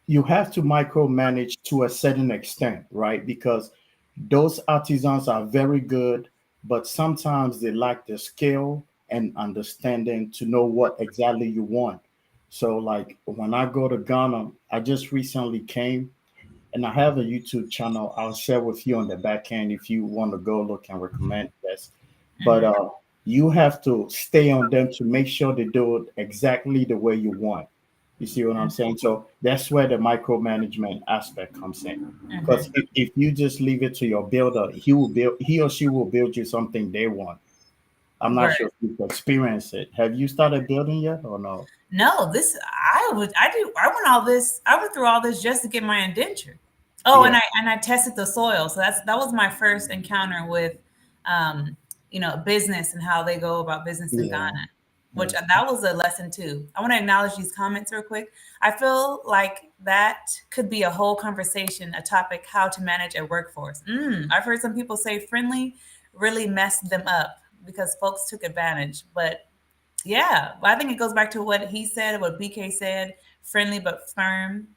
You have to micromanage to a certain extent, right? Because those artisans are very good, but sometimes they lack the skill and understanding to know what exactly you want. So, like when I go to Ghana, I just recently came and I have a YouTube channel. I'll share with you on the back end if you want to go look and recommend this. But Mm-hmm. you have to stay on them to make sure they do it exactly the way you want. You see what I'm saying? So that's where the micromanagement aspect comes in. Because Mm-hmm. if you just leave it to your builder, he or she will build you something they want. I'm not Right. sure if you've experienced it. Have you started building yet or no? No, this I went all this I went through all this just to get my indenture. Oh, Yeah, and I tested the soil. So that was my first encounter with um, business and how they go about business in yeah, Ghana, which yes. that was a lesson too. I want to acknowledge these comments real quick. I feel like that could be a whole conversation, a topic, how to manage a workforce. I've heard some people say friendly really messed them up because folks took advantage, but yeah, I think it goes back to what he said, what BK said, friendly but firm.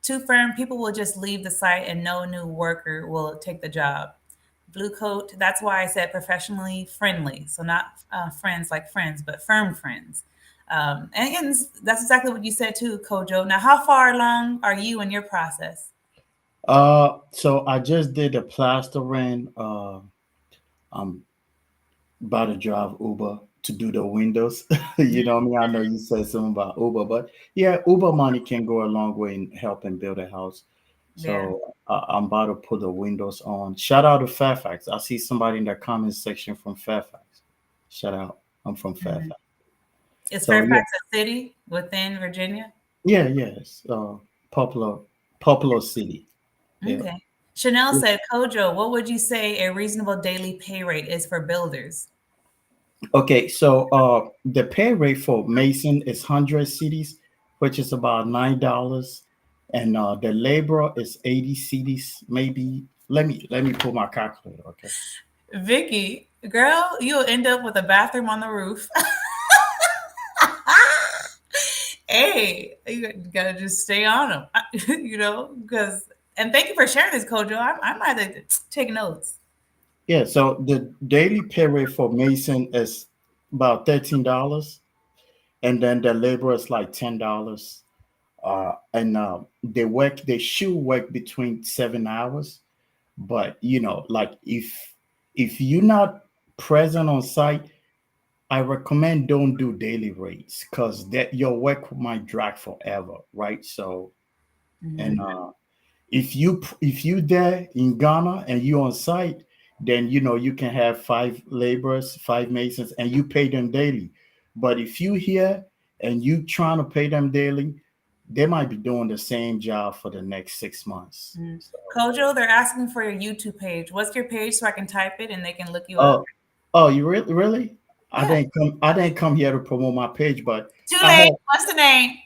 Too firm, people will just leave the site and no new worker will take the job. Blue coat, that's why I said professionally friendly. So not friends like friends, but firm friends. And again, that's exactly what you said too, Kojo. Now, how far along are you in your process? So I just did a plastering. I'm about to drive Uber to do the windows. You know what I mean? I know you said something about Uber, but yeah, Uber money can go a long way in helping build a house. Yeah. So I'm about to put the windows on. Shout out to Fairfax. I see somebody in the comment section from Fairfax. Shout out. I'm from Mhm. Fairfax. Is So yeah, Fairfax a city within Virginia? yeah, yes. Popular, popular city. Yeah. Okay. Chanel said, Kojo, what would you say a reasonable daily pay rate is for builders? Okay, so the pay rate for Mason is 100 cities, which is about $9, and the labor is 80 cities. Maybe let me pull my calculator. Okay. Vicky, girl, you'll end up with a bathroom on the roof. Hey, you gotta just stay on them, because, and thank you for sharing this, Kojo. I might have to take notes. Yeah. So the daily pay rate for Mason is about $13, and then the labor is like $10. And they should work between 7 hours. But like if you're not present on site, I recommend don't do daily rates because that your work might drag forever, right? So and Mhm. if you there in Ghana and you on site, then you can have five laborers, five masons, and you pay them daily. But if you here and you trying to pay them daily, they might be doing the same job for the next 6 months. Mhm. So Kojo, they're asking for your YouTube page. What's your page so I can type it and they can look you up? oh you really? I Yeah. didn't come I didn't come here to promote my page, but Too I late. have What's the name?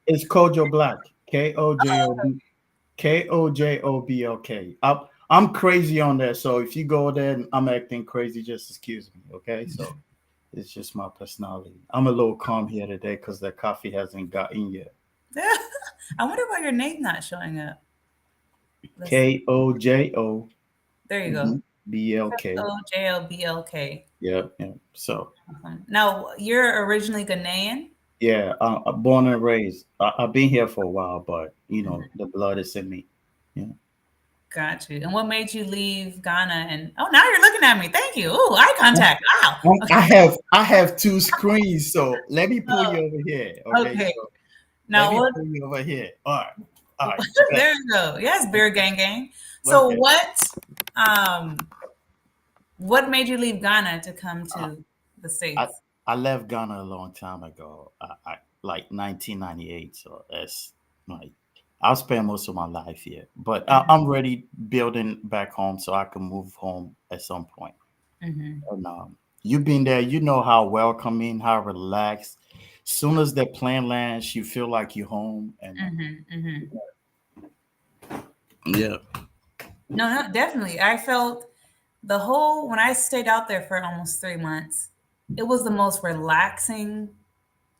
it's KojoBlk. KojoBlk. I'm crazy on there. So if you go there and I'm acting crazy, just excuse me. Okay. So it's just my personality. I'm a little calm here today because the coffee hasn't got in yet. I wonder why your name's not showing up. Let's see. KoJo There you go. BLK. KoJLBLK. Yeah, yeah. So Now, you're originally Ghanaian? yeah, born and raised. I've been here for a while, but the blood is in me. Yeah. Got you. And what made you leave Ghana? And oh, now you're looking at me. Thank you. Ooh, eye contact. Wow. I have two screens, so let me pull you over here. Okay, Okay. so let Now me what? pull you over here. All right, bet. There you go. Yes, beer gang gang. So Okay. um what made you leave Ghana to come Uh, to the I States? I left Ghana a long time ago. I like 1998. So that's like I'll spend most of my life here, but I'm ready building back home so I can move home at some point. Mm-hmm. And you've been there, you know how welcoming, how relaxed. Soon as the plane lands, you feel like you're home. And Mm-hmm. Mm-hmm. yeah, No, no, definitely. I felt the whole when I stayed out there for almost 3 months, it was the most relaxing.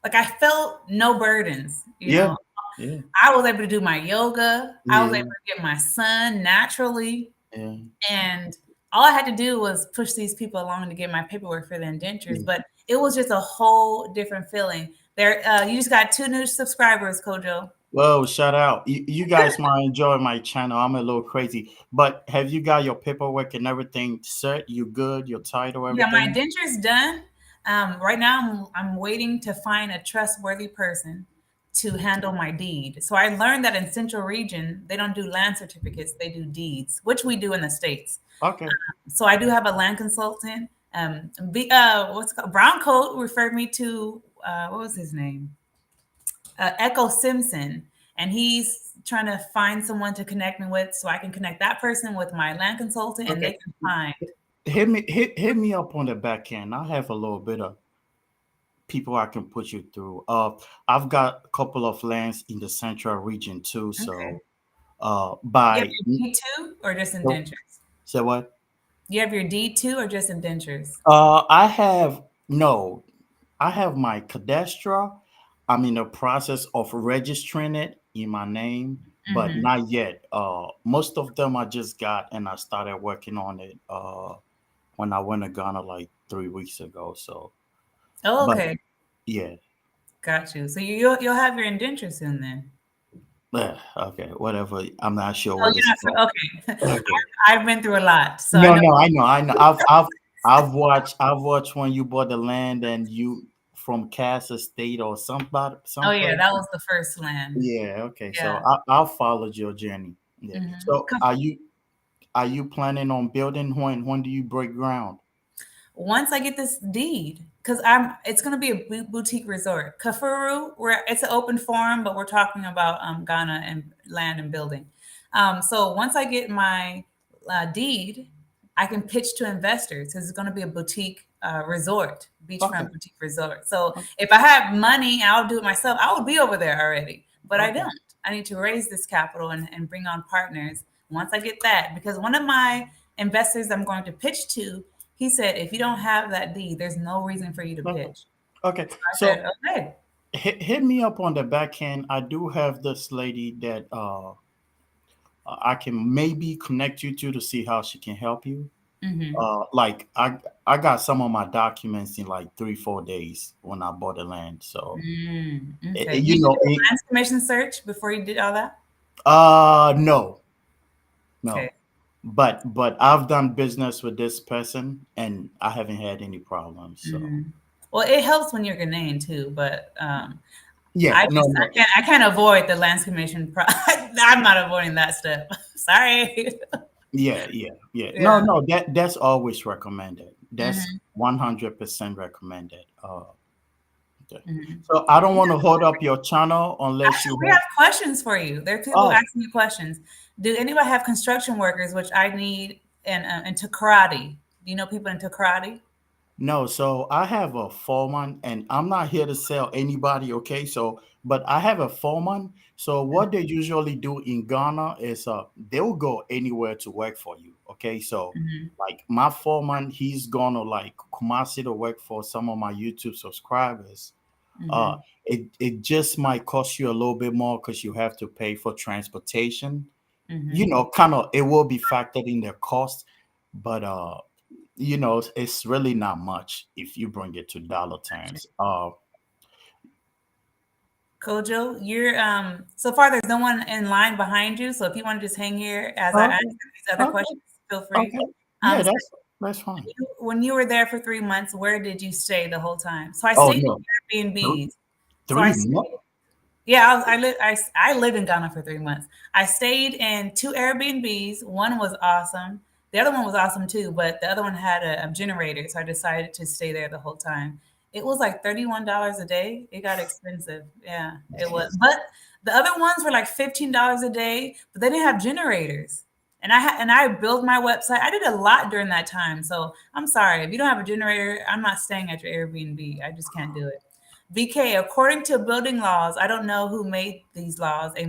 Like I felt no burdens, you yeah, know. yeah, I was able to do my yoga. I was able yeah, to get my sun naturally. yeah, And all I had to do was push these people along to get my paperwork for the indentures. yeah. But it was just a whole different feeling. There, you just got 2 new subscribers, Kojo. Well, shout out. You guys might enjoy my channel. I'm a little crazy, but have you got your paperwork and everything set? You good? Your title, Yeah, my everything? indenture's done. Right now, I'm waiting to find a trustworthy person to handle my deed. So I learned that in Central Region, they don't do land certificates; they do deeds, which we do in the states. Okay. So I do have a land consultant. What's it called? Brown Coat referred me to what was his name? Echo Simpson, and he's trying to find someone to connect me with, so I can connect that person with my land consultant, and they Okay. can find. Hit me up on the back end. I have a little bit of people I can put you through. I've got a couple of lands in the central region too. Okay. So You have by your D two or just so indentures? so what? You have your D two or just indentures? I have no. I have my cadastra. I'm in the process of registering it in my name, but Mm-hmm. not yet. Most of them I just got, and I started working on it when I went to Ghana like 3 weeks ago. So, Oh, but okay, yeah, got you. So you'll have your indenture soon then. okay, whatever. I'm not sure Oh, what it's you're called. not okay. Okay. I've been through a lot, so I No, know. no, I know. I've watched when you bought the land and you from KAS Estate or Oh yeah, someplace. that was the first land. Yeah, okay. So Yeah. I'll follow your journey. Yeah. Hmm. So are you planning on building when do you break ground? Once I get this deed, because it's going to be a boutique resort. Kifaru, where it's an open forum, but we're talking about Ghana and land and building. So once I get my deed, I can pitch to investors. It's going to be a boutique resort, Okay. beachfront boutique resort. So if I have money, I'll do it myself. I would be over there already, but I Okay. don't. I need to raise this capital and bring on partners once I get that, because one of my investors I'm going to pitch to, he said, if you don't have that deed, there's no reason for you to Okay. pitch. Okay. So I So said, okay. hit me up on the back end. I do have this lady that I can maybe connect you to see how she can help you. Mm-hmm. Like I got some of my documents in like 3-4 days when I bought the land. So Okay. Did you you know do a it, lands commission search before you did all that? no, Okay. no. But I've done business with this person and I haven't had any problems. So Mm. Well, it helps when you're Ghanaian too, but yeah, no, no. I can't avoid the lands commission. I'm not avoiding that step. Sorry. Yeah, yeah, yeah. Yeah. No, no, that's always recommended. That's Hmm. 100% recommended. Okay. Hmm. So I don't want to hold up your channel unless Actually, you we have. have questions for you. There are people Oh, asking you questions. Do anybody have construction workers, which I need, and into karate? Do you know people into karate? no, so I have a foreman, and I'm not here to sell anybody, okay? So, but I have a foreman. So what they usually do in Ghana is they'll go anywhere to work for you, okay? So Hmm. like my foreman, he's gonna like Kumasi to work for some of my YouTube subscribers. It just might cost you a little bit more because you have to pay for transportation. Kind of it will be factored in their cost, but it's really not much if you bring it to dollar terms. Kojo, you're so far there's no one in line behind you. So if you want to just hang here as I Okay, answer these other okay, questions, feel free. okay. Yeah, So that's fine. when you were there for 3 months, where did you stay the whole time? So I Oh stayed no, in Airbnbs. So I 3 months. yeah, I lived in Ghana for 3 months. I stayed in 2 Airbnbs. One was awesome. The other one was awesome too, but the other one had a generator, so I decided to stay there the whole time. It was like $31 a day. It got expensive. Yeah, it was. But the other ones were like $15 a day, but they didn't have generators. And I built my website. I did a lot during that time. So I'm sorry if you don't have a generator. I'm not staying at your Airbnb. I just can't do it. VK, according to building laws, I don't know who made these laws. A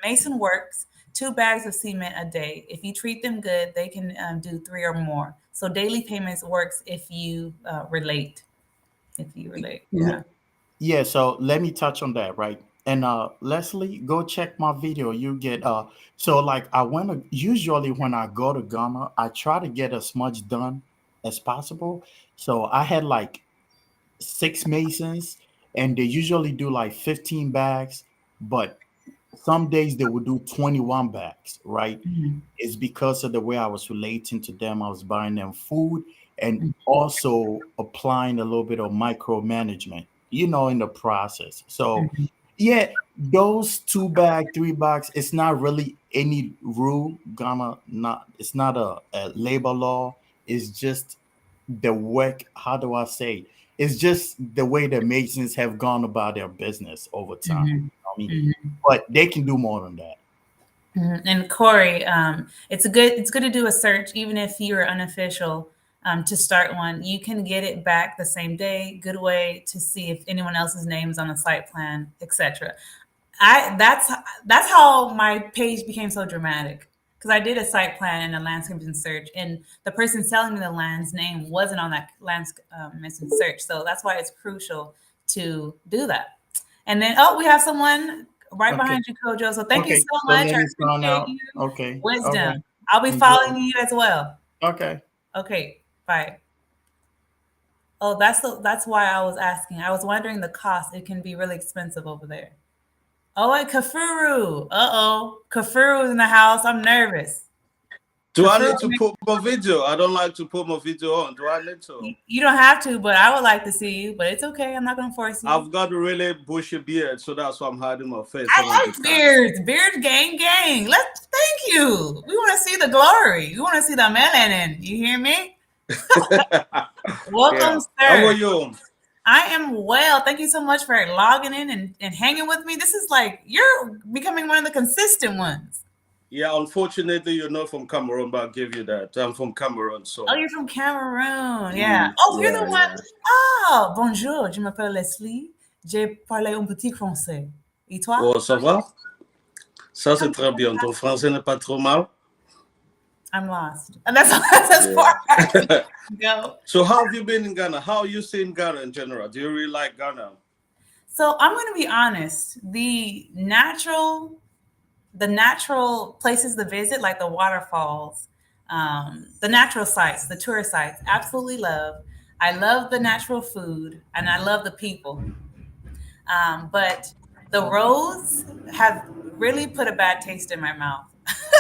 mason works 2 bags of cement a day. If you treat them good, they can do 3 or more. So daily payments works if you relate. If you relate, yeah. Yeah, so let me touch on that, right? And Leslie, go check my video. You get so like usually when I go to Ghana, I try to get as much done as possible. So I had like 6 masons, and they usually do like 15 bags, but some days they would do 21 bags, right? Mhm. It's because of the way I was relating to them. I was buying them food and also applying a little bit of micromanagement, in the process. So, Mhm. yeah, those 2 bag, 3 bags, it's not really any rule. It's not a labor law. It's just the work. How do I say? It's just the way the Masons have gone about their business over time. Mhm. I mean, Mhm. but they can do more than that. And Corey, it's good to do a search, even if you're unofficial, to start one. You can get it back the same day. Good way to see if anyone else's name is on the site plan, etc. I that's how my page became so dramatic because I did a site plan and a landscaping search, and the person selling me the land's name wasn't on that landscaping search. So that's why it's crucial to do that. And then, oh, we have someone right Okay. behind you, Kojo. So thank you Okay. so So much. let I me sign appreciate out. you. Okay. Wisdom. Okay. I'll be Enjoy. following you as well. Okay. Okay. Bye. Oh, that's why I was asking. I was wondering the cost. It can be really expensive over there. Oh, and Kifaru. Uh-oh. Kifaru's in the house. I'm nervous. Do I Kifaru, need to put my video? I don't like to put my video on. Do I need to? you don't have to, but I would like to see you. But it's okay. I'm not going to force you. I've got a really bushy beard, so that's why I'm hiding my face. I want I to like cut. beards. Beard gang gang. Thank you. We want to see the glory. We want to see the melanin. You hear me? Welcome, Yeah. How sir. are you? I am well. Thank you so much for logging in and hanging with me. This is like you're becoming one of the consistent ones. Yeah, unfortunately, you're not from Cameroon, but I'll give you that. I'm from Cameroon, Oh, so. you're from Cameroon. Yeah. Oh, you're Yeah, the one. yeah. Oh, bonjour. Je m'appelle Leslie. J'ai parlé un petit français. Et toi? Oh, ça va? Ça, c'est très bien. Ton français n'est pas trop mal? I'm lost. And that's as far as I Yeah. can go. So, how have you been in Ghana? How are you seeing Ghana in general? Do you really like Ghana? So I'm going to be honest. The natural places to visit, like the waterfalls, the natural sites, the tourist sites, absolutely love. I love the natural food and I love the people. But the roads have really put a bad taste in my mouth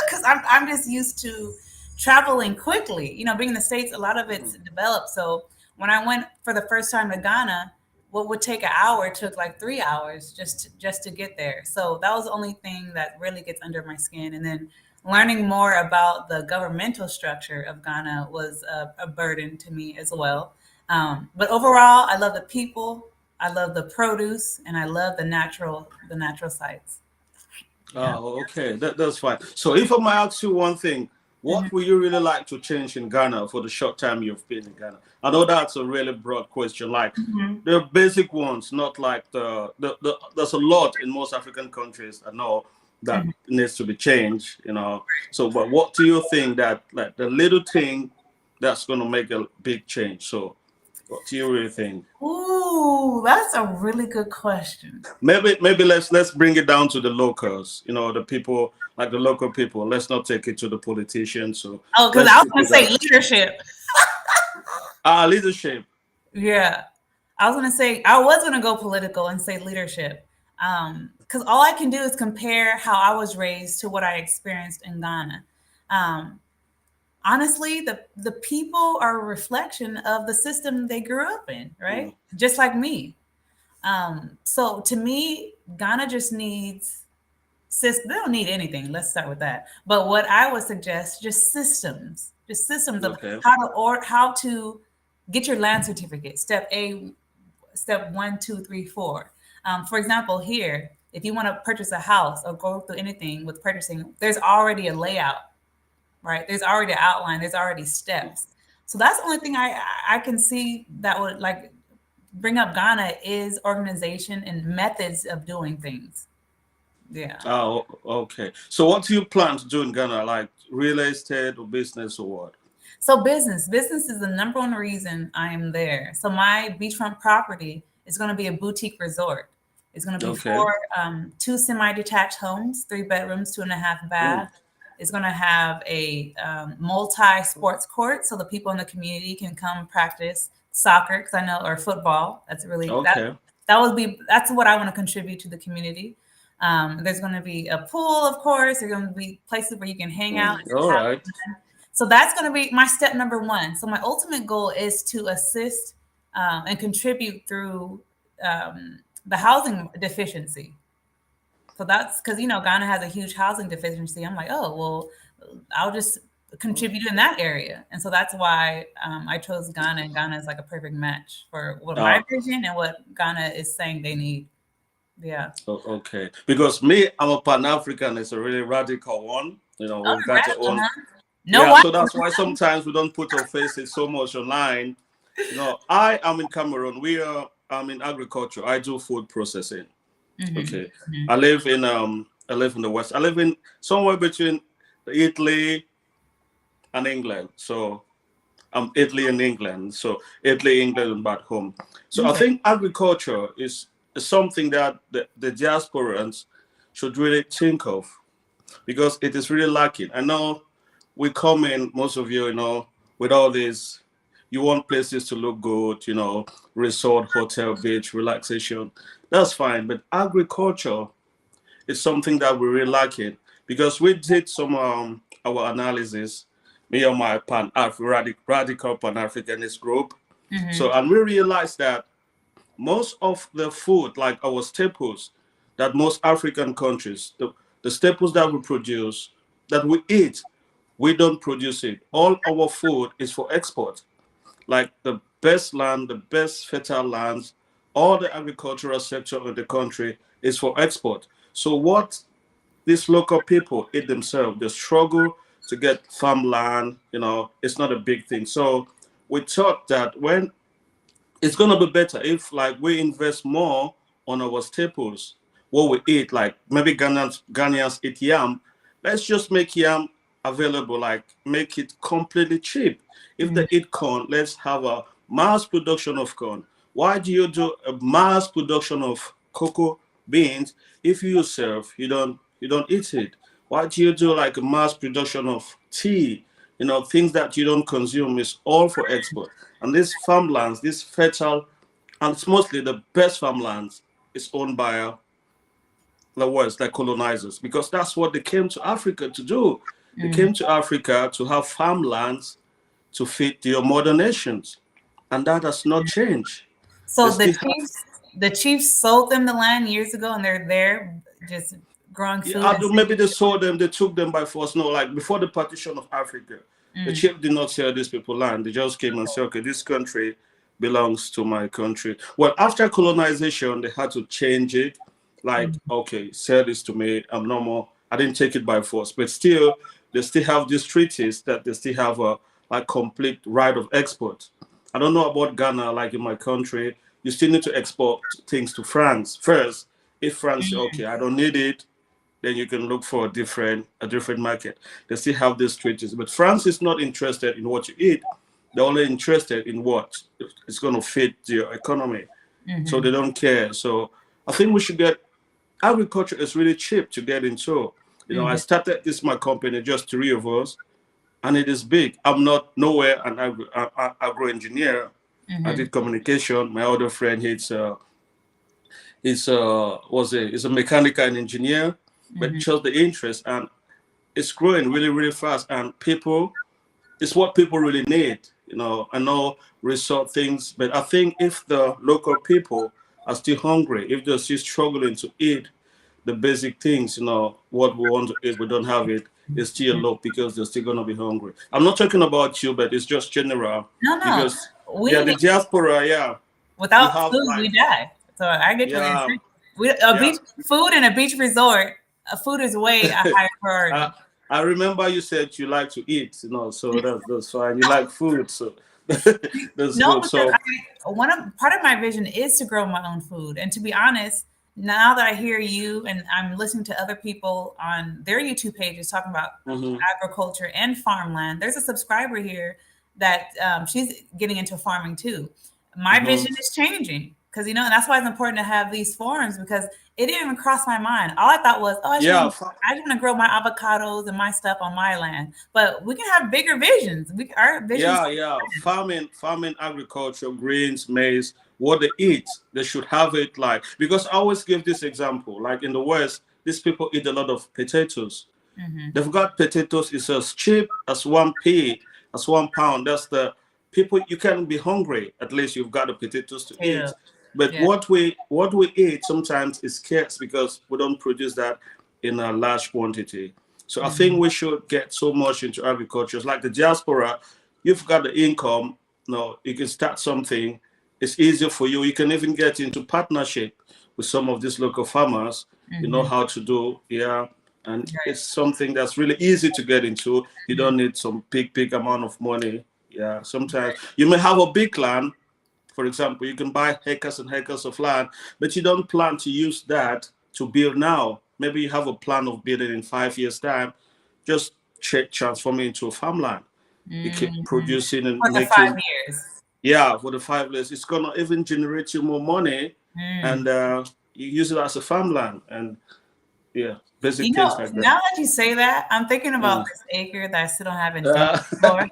because I'm just used to traveling quickly. Being in the States, a lot of it's developed. So when I went for the first time to Ghana, what would take an hour took like 3 hours just to get there. So that was the only thing that really gets under my skin. And then learning more about the governmental structure of Ghana was a burden to me as well. But overall, I love the people, I love the produce, and I love the natural sites. Yeah. Oh, okay. That's fine. So, if I might ask you one thing, Mhm. what would you really like to change in Ghana for the short time you've been in Ghana? I know that's a really broad question. Like Mhm. the basic ones, not like the there's a lot in most African countries. I know that Mhm. needs to be changed. So, but what do you think that like the little thing that's going to make a big change? So, what do you really think? Ooh, Ooh, that's a really good question. Maybe let's bring it down to the locals. You know, the people like the local people. Let's not take it to the politicians. So Oh, because let's I was keep gonna it say up. leadership. Leadership. Yeah, I was gonna go political and say leadership. Because all I can do is compare how I was raised to what I experienced in Ghana. Um, Honestly, the people are a reflection of the system they grew up in, right? Mm, Just like me. So to me, Ghana just needs they don't need anything. Let's start with that. But what I would suggest, just systems of okay. how to get your land certificate. Step 1, 2, 3, 4. For example, here, if you want to purchase a house or go through anything with purchasing, there's already a layout, right? There's already an outline. There's already steps. So that's the only thing I can see that would like bring up Ghana is organization and methods of doing things. Yeah. Oh, okay. So what do you plan to do in Ghana? Like real estate or business or what? So business is the number one reason I am there. So my beachfront property is going to be a boutique resort. It's going to be Okay. two semi-detached homes, 3 bedrooms, 2.5 baths. It's going to have a multi-sports court, so the people in the community can come practice soccer, because I know, or football. That's really Okay. that's what I want to contribute to the community. There's going to be a pool, of course. There's going to be places where you can hang out and just All have right. fun. So that's going to be my step number one. So my ultimate goal is to assist and contribute through the housing deficiency. So that's because, Ghana has a huge housing deficiency. I'm like, oh, well, I'll just contribute in that area. And so that's why I chose Ghana, and Ghana is like a perfect match for what my Uh, vision and what Ghana is saying they need. Yeah. okay. Because me, I'm a Pan-African. It's a really radical one. You know, Oh, we've got to radical, own. huh? No Yeah. one. So that's why sometimes we don't put our faces so much online. You know, I am in Cameroon. I'm in agriculture. I do food processing. Mm-hmm. Okay. I live in the West. I live in somewhere between Italy and England. So I'm Italy and England. So Italy, England, and back home. So I Okay. think agriculture is something that the diasporans should really think of because it is really lacking. I know we come in, most of you, with all this, you want places to look good, resort, hotel, beach, relaxation. That's fine. But agriculture is something that we're really lacking because we did some our analysis, me and my radical Pan-Africanist group. Mm-hmm. So, and we realized that most of the food, like our staples, that most African countries, the staples that we produce, that we eat, we don't produce it. All our food is for export. Like the best land, the best fertile lands, all the agricultural sector in the country is for export. So what these local people eat themselves, they struggle to get farmland, it's not a big thing. So we thought that when it's gonna be better if like we invest more on our staples, what we eat, like maybe Ghanaians eat yam. Let's just make yam available, like make it completely cheap. If they eat corn, let's have a mass production of corn. Why do you do a mass production of cocoa beans if you yourself you don't eat it? Why do you do like a mass production of tea? Things that you don't consume is all for export. And these farmlands, these fertile, and it's mostly the best farmlands, is owned by the West, like colonizers, because that's what they came to Africa to do. They came to Africa to have farmlands to feed the modern nations, and that has not changed. They So still have. the chiefs sold them the land years ago, and they're there just growing Yeah, food and maybe they sold them, they took them by force. No, like before the partition of Africa, the chief did not sell these people land. They just came and said, okay, this country belongs to my country. Well, after colonization, they had to change it. Like, okay, sell this to me. I'm no more. I didn't take it by force. But still, they still have these treaties that they still have a like complete right of export. I don't know about Ghana, like in my country, you still need to export things to France first. If France say, okay, I don't need it, then you can look for a different market. They still have these treaties, but France is not interested in what you eat. They're only interested in what is going to fit your economy. so they don't care. So I think we should get agriculture is really cheap to get into. I started this my company, just three of us, and it is big. I'm not nowhere an agro engineer. I did communication. My other friend, he's a mechanical engineer, but just the interest, and it's growing really, really fast. And it's what people really need. I know resort things, but I think if the local people are still hungry, if they're still struggling to eat the basic things, what we want to eat, we don't have it, it's still low because they're still gonna be hungry. I'm not talking about you, but it's just general. No, Because the we diaspora, we without have food we die. So I get what you're yeah, saying. Beach food in a beach resort, food is way a higher priority. I remember you said you like to eat, so that's fine. You like food, so that's No, good. because So part of my vision is to grow my own food. And to be honest, now that I hear you and I'm listening to other people on their YouTube pages talking about agriculture and farmland, there's a subscriber here that she's getting into farming too. My vision is changing because, and that's why it's important to have these forums, because it didn't even cross my mind. All I thought was, I just want to grow my avocados and my stuff on my land. But we can have bigger visions. Our visions. Farming, agriculture, grains, maize, what they eat, they should have it because I always give this example. Like in the West, these people eat a lot of potatoes. They've got potatoes is as cheap as 1p, as £1. That's the people, you can be hungry. At least you've got the potatoes to eat. But what we eat sometimes is scarce because we don't produce that in a large quantity. So I think we should get so much into agriculture. It's like the diaspora, you've got the income, you can start something. It's easier for you. You can even get into partnership with some of these local farmers. You know how to do, and it's something that's really easy to get into. You don't need some big amount of money. Sometimes you may have a big land. For example, you can buy acres and acres of land, but you don't plan to use that to build now. Maybe you have a plan of building in 5 years' time. Just transform it into a farmland. You keep producing and For the making. 5 years. For the 5 years, it's gonna even generate you more money, and you use it as a farmland, and basic things like that. Now that you say that, I'm thinking about this acre that I still don't have insurance for.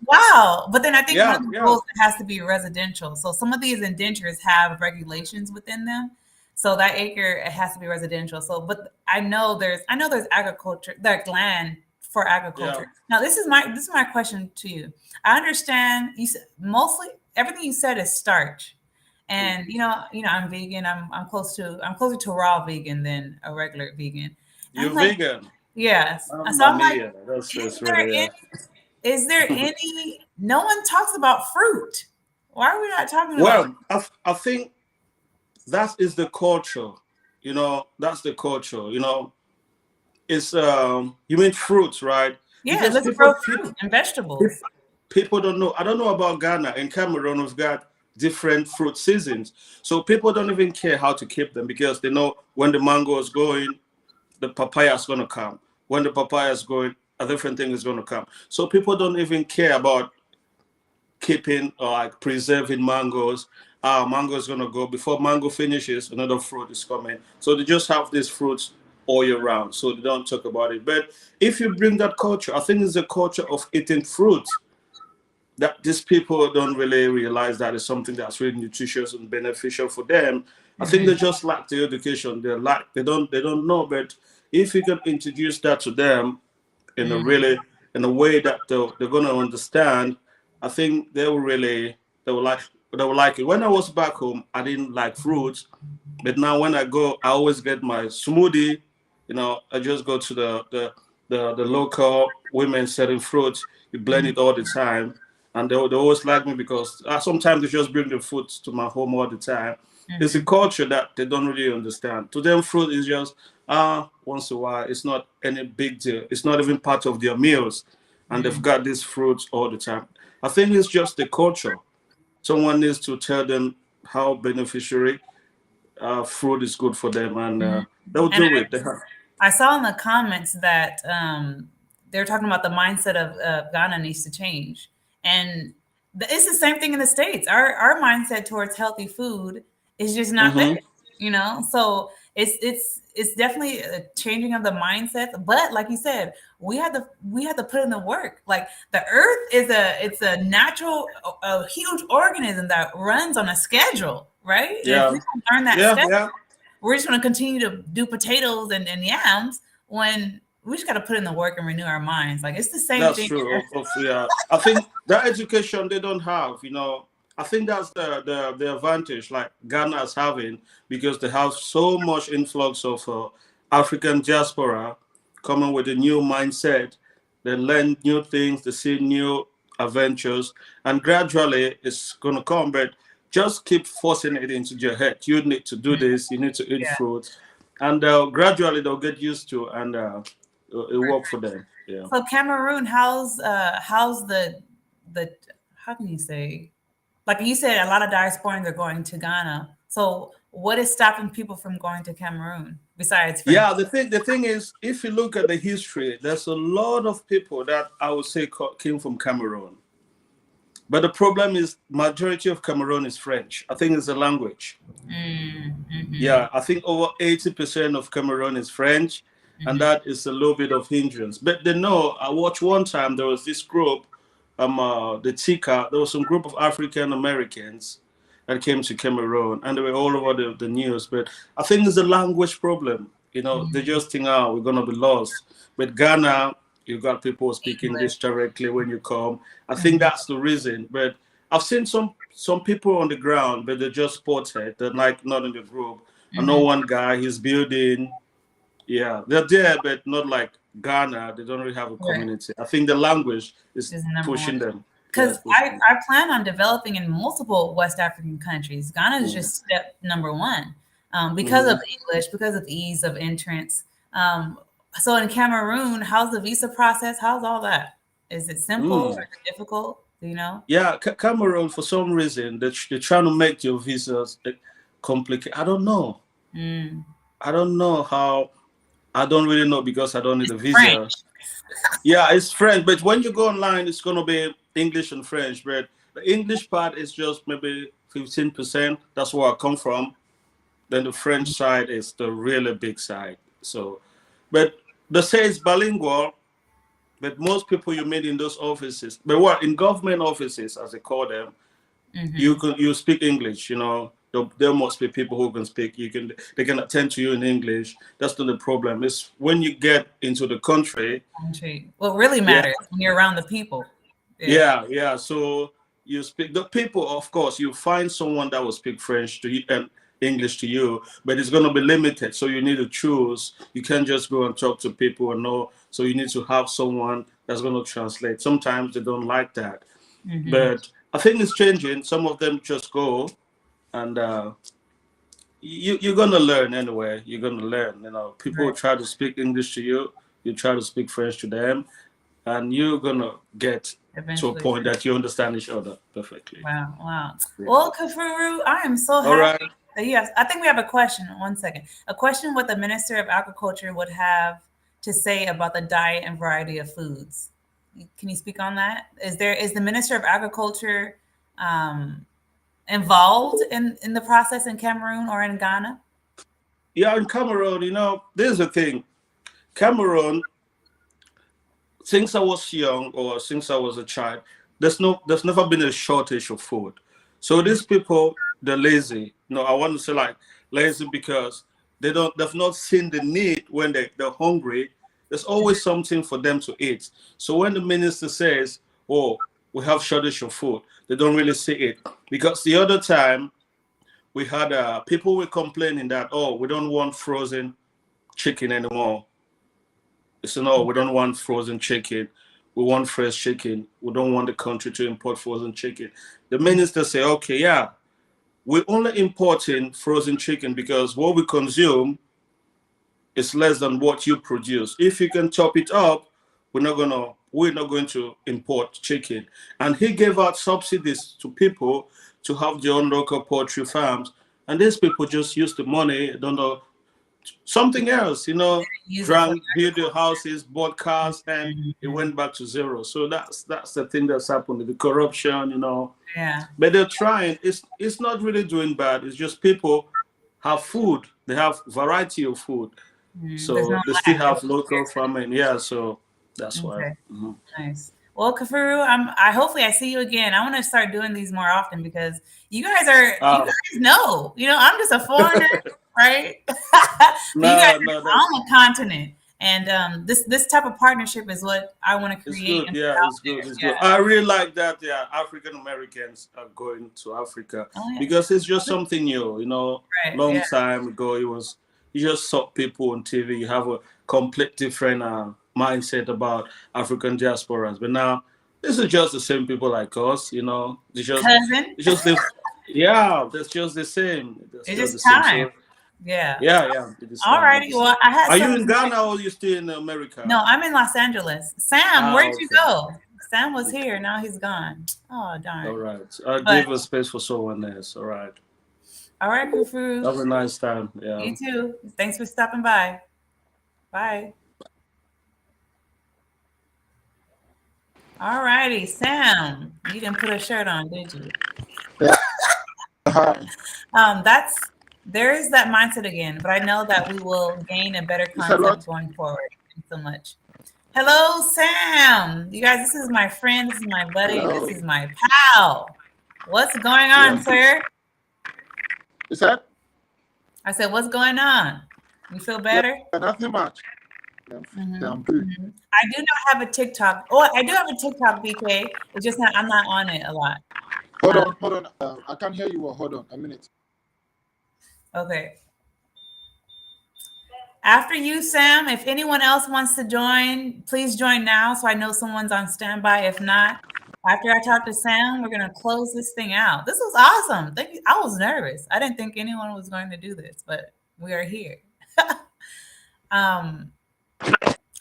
Wow. But then I think one of the rules, it has to be residential. So some of these indentures have regulations within them. So that acre, it has to be residential. So, but I know there's agriculture, like land for agriculture. Now, this is my question to you. I understand you said mostly everything you said is starch. And I'm vegan. I'm closer to raw vegan than a regular vegan. You're vegan? Yes. So I'm like, is there any? No one talks about fruit. Why are we not talking about? Well, I think that is the culture. That's the culture. It's you mean fruits, right? Yeah, let's grow fruit and vegetables. People don't know. I don't know about Ghana. In Cameroon, we've got different fruit seasons, so people don't even care how to keep them because they know when the mango is going, the papaya is going to come. When the papaya is going, a different thing is going to come. So people don't even care about keeping or preserving mangoes. Mango is going to go before mango finishes, another fruit is coming. So they just have these fruits all year round, so they don't talk about it. But if you bring that culture, I think it's a culture of eating fruit that these people don't really realize that it's something that's really nutritious and beneficial for them. I think they just lack the education. They don't know. But if you can introduce that to them in a way that they're gonna understand, I think they will like it. When I was back home, I didn't like fruits, but now when I go, I always get my smoothie. I just go to the local women selling fruits. You blend it all the time. And they always like me because sometimes they just bring the food to my home all the time. It's a culture that they don't really understand. To them, fruit is just once in a while. It's not any big deal. It's not even part of their meals. And they've got these fruits all the time. I think it's just the culture. Someone needs to tell them how beneficiary fruit is good for them, and they'll do it. I saw in the comments that they're talking about the mindset of Ghana needs to change. And it's the same thing in the States. Our mindset towards healthy food is just not there, you know. So it's definitely a changing of the mindset. But like you said, we had to put in the work. Like the Earth is a natural, a huge organism that runs on a schedule, right? And if we Yeah. don't learn that Yeah. schedule, Yeah. we're just going to continue to do potatoes and yams when we just got to put in the work and renew our minds. Like it's the same That's thing. true. Yeah, I think that education they don't have. You know, I think that's the advantage like Ghana is having because they have so much influx of African diaspora coming with a new mindset. They learn new things. They see new adventures, and gradually it's gonna come. But just keep forcing it into your head. You need to do this. You need to eat Yeah. fruit, and gradually they'll get used to, and it work for them. Yeah. So Cameroon, how's the how can you say, like you said, a lot of diasporans are going to Ghana. So what is stopping people from going to Cameroon besides French? Yeah, the thing is, if you look at the history, there's a lot of people that I would say came from Cameroon. But the problem is, majority of Cameroon is French. I think it's a language. Mm-hmm. Yeah, I think over 80% of Cameroon is French, and Mm-hmm. that is a little bit of hindrance. But they know. I watched one time there was this group, the Tika. There was some group of African Americans that came to Cameroon, and they were all over the news. But I think it's a language problem. You know, they just think, oh, we're gonna be lost. But Ghana, you got people speaking English English. directly when you come. I think Mm-hmm. that's the reason. But I've seen some people on the ground, but they're just spotted. They're like not in the group. I know Mm-hmm. one guy, he's building. Yeah, they're there, but not like Ghana. They don't really have a Right. community. I think the language is Is number one. pushing them. Yeah, Because it's pushing them. I plan on developing in multiple West African countries. Ghana is Yeah. just step number one because of Mhm. English, because of ease of entrance. Um, so in Cameroon, how's the visa process? How's all that? Is it simple or Mm. is it difficult? Do you know? Yeah, Cameroon, for some reason, they're trying to make your visas complicated. I don't know. Mm. I don't know how. I don't really know because I don't need It's a French. visa. Yeah, it's French, but when you go online, it's gonna be English and French. But the English part is just maybe 15%. That's where I come from. Then the French side is the really big side. So, but they say it's bilingual. But most people you meet in those offices, but what in government offices, as they call them, Mm-hmm. you speak English. You know, there must be people who can speak. They can attend to you in English. That's not the problem. It's when you get into the country. Country. What really Yeah, matters when you're around the people. Yeah. yeah. So you speak the people. Of course, you find someone that will speak French to you and English to you, but it's going to be limited. So you need to choose. You can't just go and talk to people and know. So you need to have someone that's going to translate. Sometimes they don't like that, Mm-hmm. but I think it's changing. Some of them just go and you're gonna learn anyway. You're gonna learn. You know, people Right. try to speak English to you. You try to speak French to them, and you're gonna get to a Eventually. point that you understand each other perfectly. Wow, wow. Yeah. Well, Kafuru, I am so All happy right. that yes, I think we have a question. One second. A question what the Minister of Agriculture would have to say about the diet and variety of foods. Can you speak on that? Is the Minister of Agriculture um, involved in the process in Cameroon or in Ghana? Yeah, in Cameroon, you know, there's the thing. Cameroon, since I was young or since I was a child, there's never been a shortage of food. So Mm, these people, they're lazy. No, I want to say like lazy because they've not seen the need when they're hungry. There's always something for them to eat. So when the minister says, oh, we have shortage of food, they don't really see it. Because the other time we had people were complaining that, oh, we don't want frozen chicken anymore. So no, we don't want frozen chicken. We want fresh chicken. We don't want the country to import frozen chicken. The minister say, okay, yeah, we're only importing frozen chicken because what we consume is less than what you produce. If you can top it up, we're not going to import chicken. And he gave out subsidies to people to have their own local poultry farms. And these people just use the money, don't know, something else, Use it for drank, built the houses, bought cars, and it Mhm. went back to zero. So that's the thing that's happened. The corruption, Yeah. But they're trying. It's not really doing bad. It's just people have food. They have variety of food. There's no So they still lack. have local farming. Yeah, so that's why. Okay. Nice. Well, Kifaru, I hopefully I see you again. I want to start doing these more often because you guys know, I'm just a foreigner, right? But you guys No, are on the continent. And this type of partnership is what I want to it's create good. and Yeah, put out it's good. there. It's good. Yeah. I really like that. Yeah, African Americans are going to Africa Oh, yeah. because it's just something new. Right. Long Yeah. time ago, you just saw people on TV. You have a complete different mindset about African diasporas. But now, this is just the same people like us. It's Cousin. just the yeah. That's just the same. That's It's just the just same. time. So Yeah. yeah. It is All time. It righty. is Well, time. I had Are you some. in Ghana or are you still in America? No, I'm in Los Angeles. Sam, where'd you Okay. go? Sam was here. Now he's gone. Oh, darn. All right. I'll But give a space for someone else. All right. all right, Kifaru. Have a nice time. Yeah. You too. Thanks for stopping by. Bye. All righty, Sam. You didn't put a shirt on, did you? Yeah. There is that mindset again, but I know that we will gain a better It's a lot. concept going forward. Thanks so much. Hello, Sam. You guys, this is my friend. This is my buddy. Hello. This is my pal. What's going on, Yeah. sir? Is that? I said, what's going on? You feel better? Yeah, nothing much. Yeah, I'm good. I do not have a TikTok. Oh, I do have a TikTok, BK. It's just I'm not on it a lot. Hold on. I can't hear you well. Hold on a minute. Okay. After you, Sam, if anyone else wants to join, please join now so I know someone's on standby. If not, after I talk to Sam, we're going to close this thing out. This was awesome. Thank you. I was nervous. I didn't think anyone was going to do this, but we are here.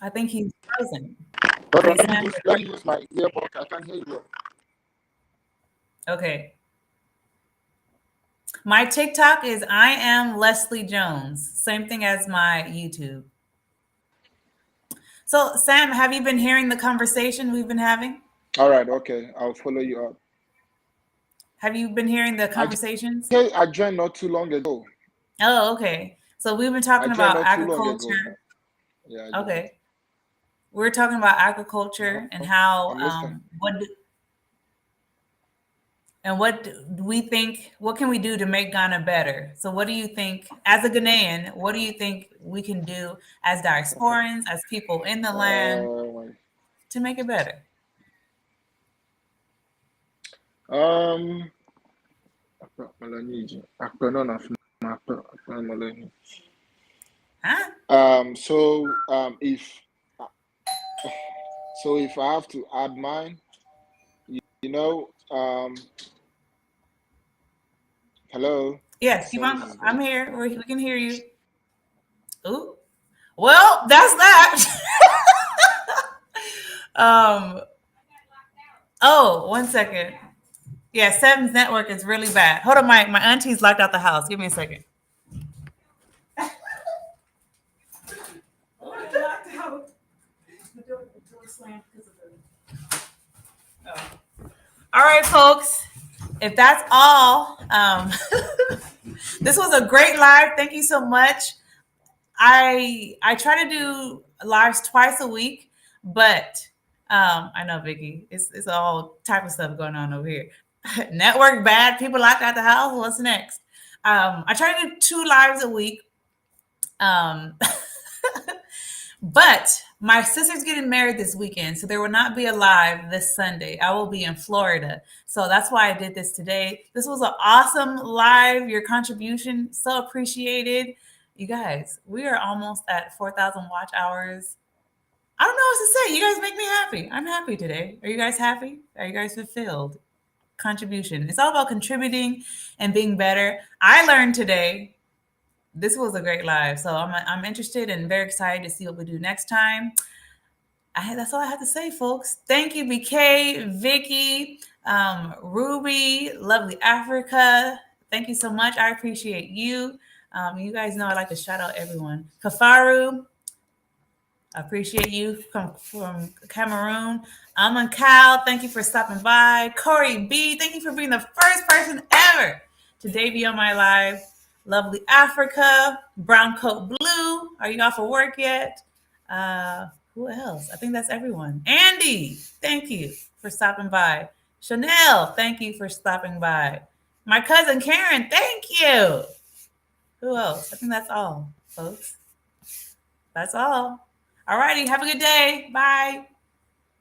I think he's frozen. Hold on, Okay, let Sam. me use my earbud. I can't hear you well. Okay. My TikTok is I am Leslie Jones. Same thing as my YouTube. So, Sam, have you been hearing the conversation we've been having? All right, okay. I'll follow you up. Have you been hearing the conversations? Okay, I joined not too long ago. Oh, okay. So we've been talking about agriculture. Yeah. Okay. We're talking about agriculture and how what do we think, what can we do to make Ghana better? So what do you think, as a Ghanaian, what do you think we can do as diasporans, as people in the land to make it better? So if I have to add mine, hello. Yes, I'm here. We can hear you. Ooh, well, that's that. Oh, 1 second. Yeah, Seven's network is really bad. Hold on, my auntie's locked out the house. Give me a second. All right, folks. If that's all, this was a great live. Thank you so much. I try to do lives twice a week, but I know, Vicky, it's all type of stuff going on over here. Network bad, people locked out the house. What's next? I try to do 2 lives a week. But my sister's getting married this weekend, so there will not be a live this Sunday. I will be in Florida. So that's why I did this today. This was an awesome live. Your contribution, so appreciated. You guys, we are almost at 4,000 watch hours. I don't know what to say. You guys make me happy. I'm happy today. Are you guys happy? Are you guys fulfilled? Contribution. It's all about contributing and being better. I learned today. This was a great live. So I'm interested and very excited to see what we do next time. That's all I have to say, folks. Thank you, BK, Vicky, Ruby, lovely Africa. Thank you so much. I appreciate you. You guys know I like to shout out everyone. Kifaru, I appreciate you from Cameroon. Aman Cal, thank you for stopping by. Corey B, thank you for being the first person ever to debut on my live. Lovely Africa, Brown Coat Blue. Are you off of work yet? Who else? I think that's everyone. Andy, thank you for stopping by. Chanel, thank you for stopping by. My cousin Karen, thank you. Who else? I think that's all, folks. That's all. All righty. Have a good day. Bye.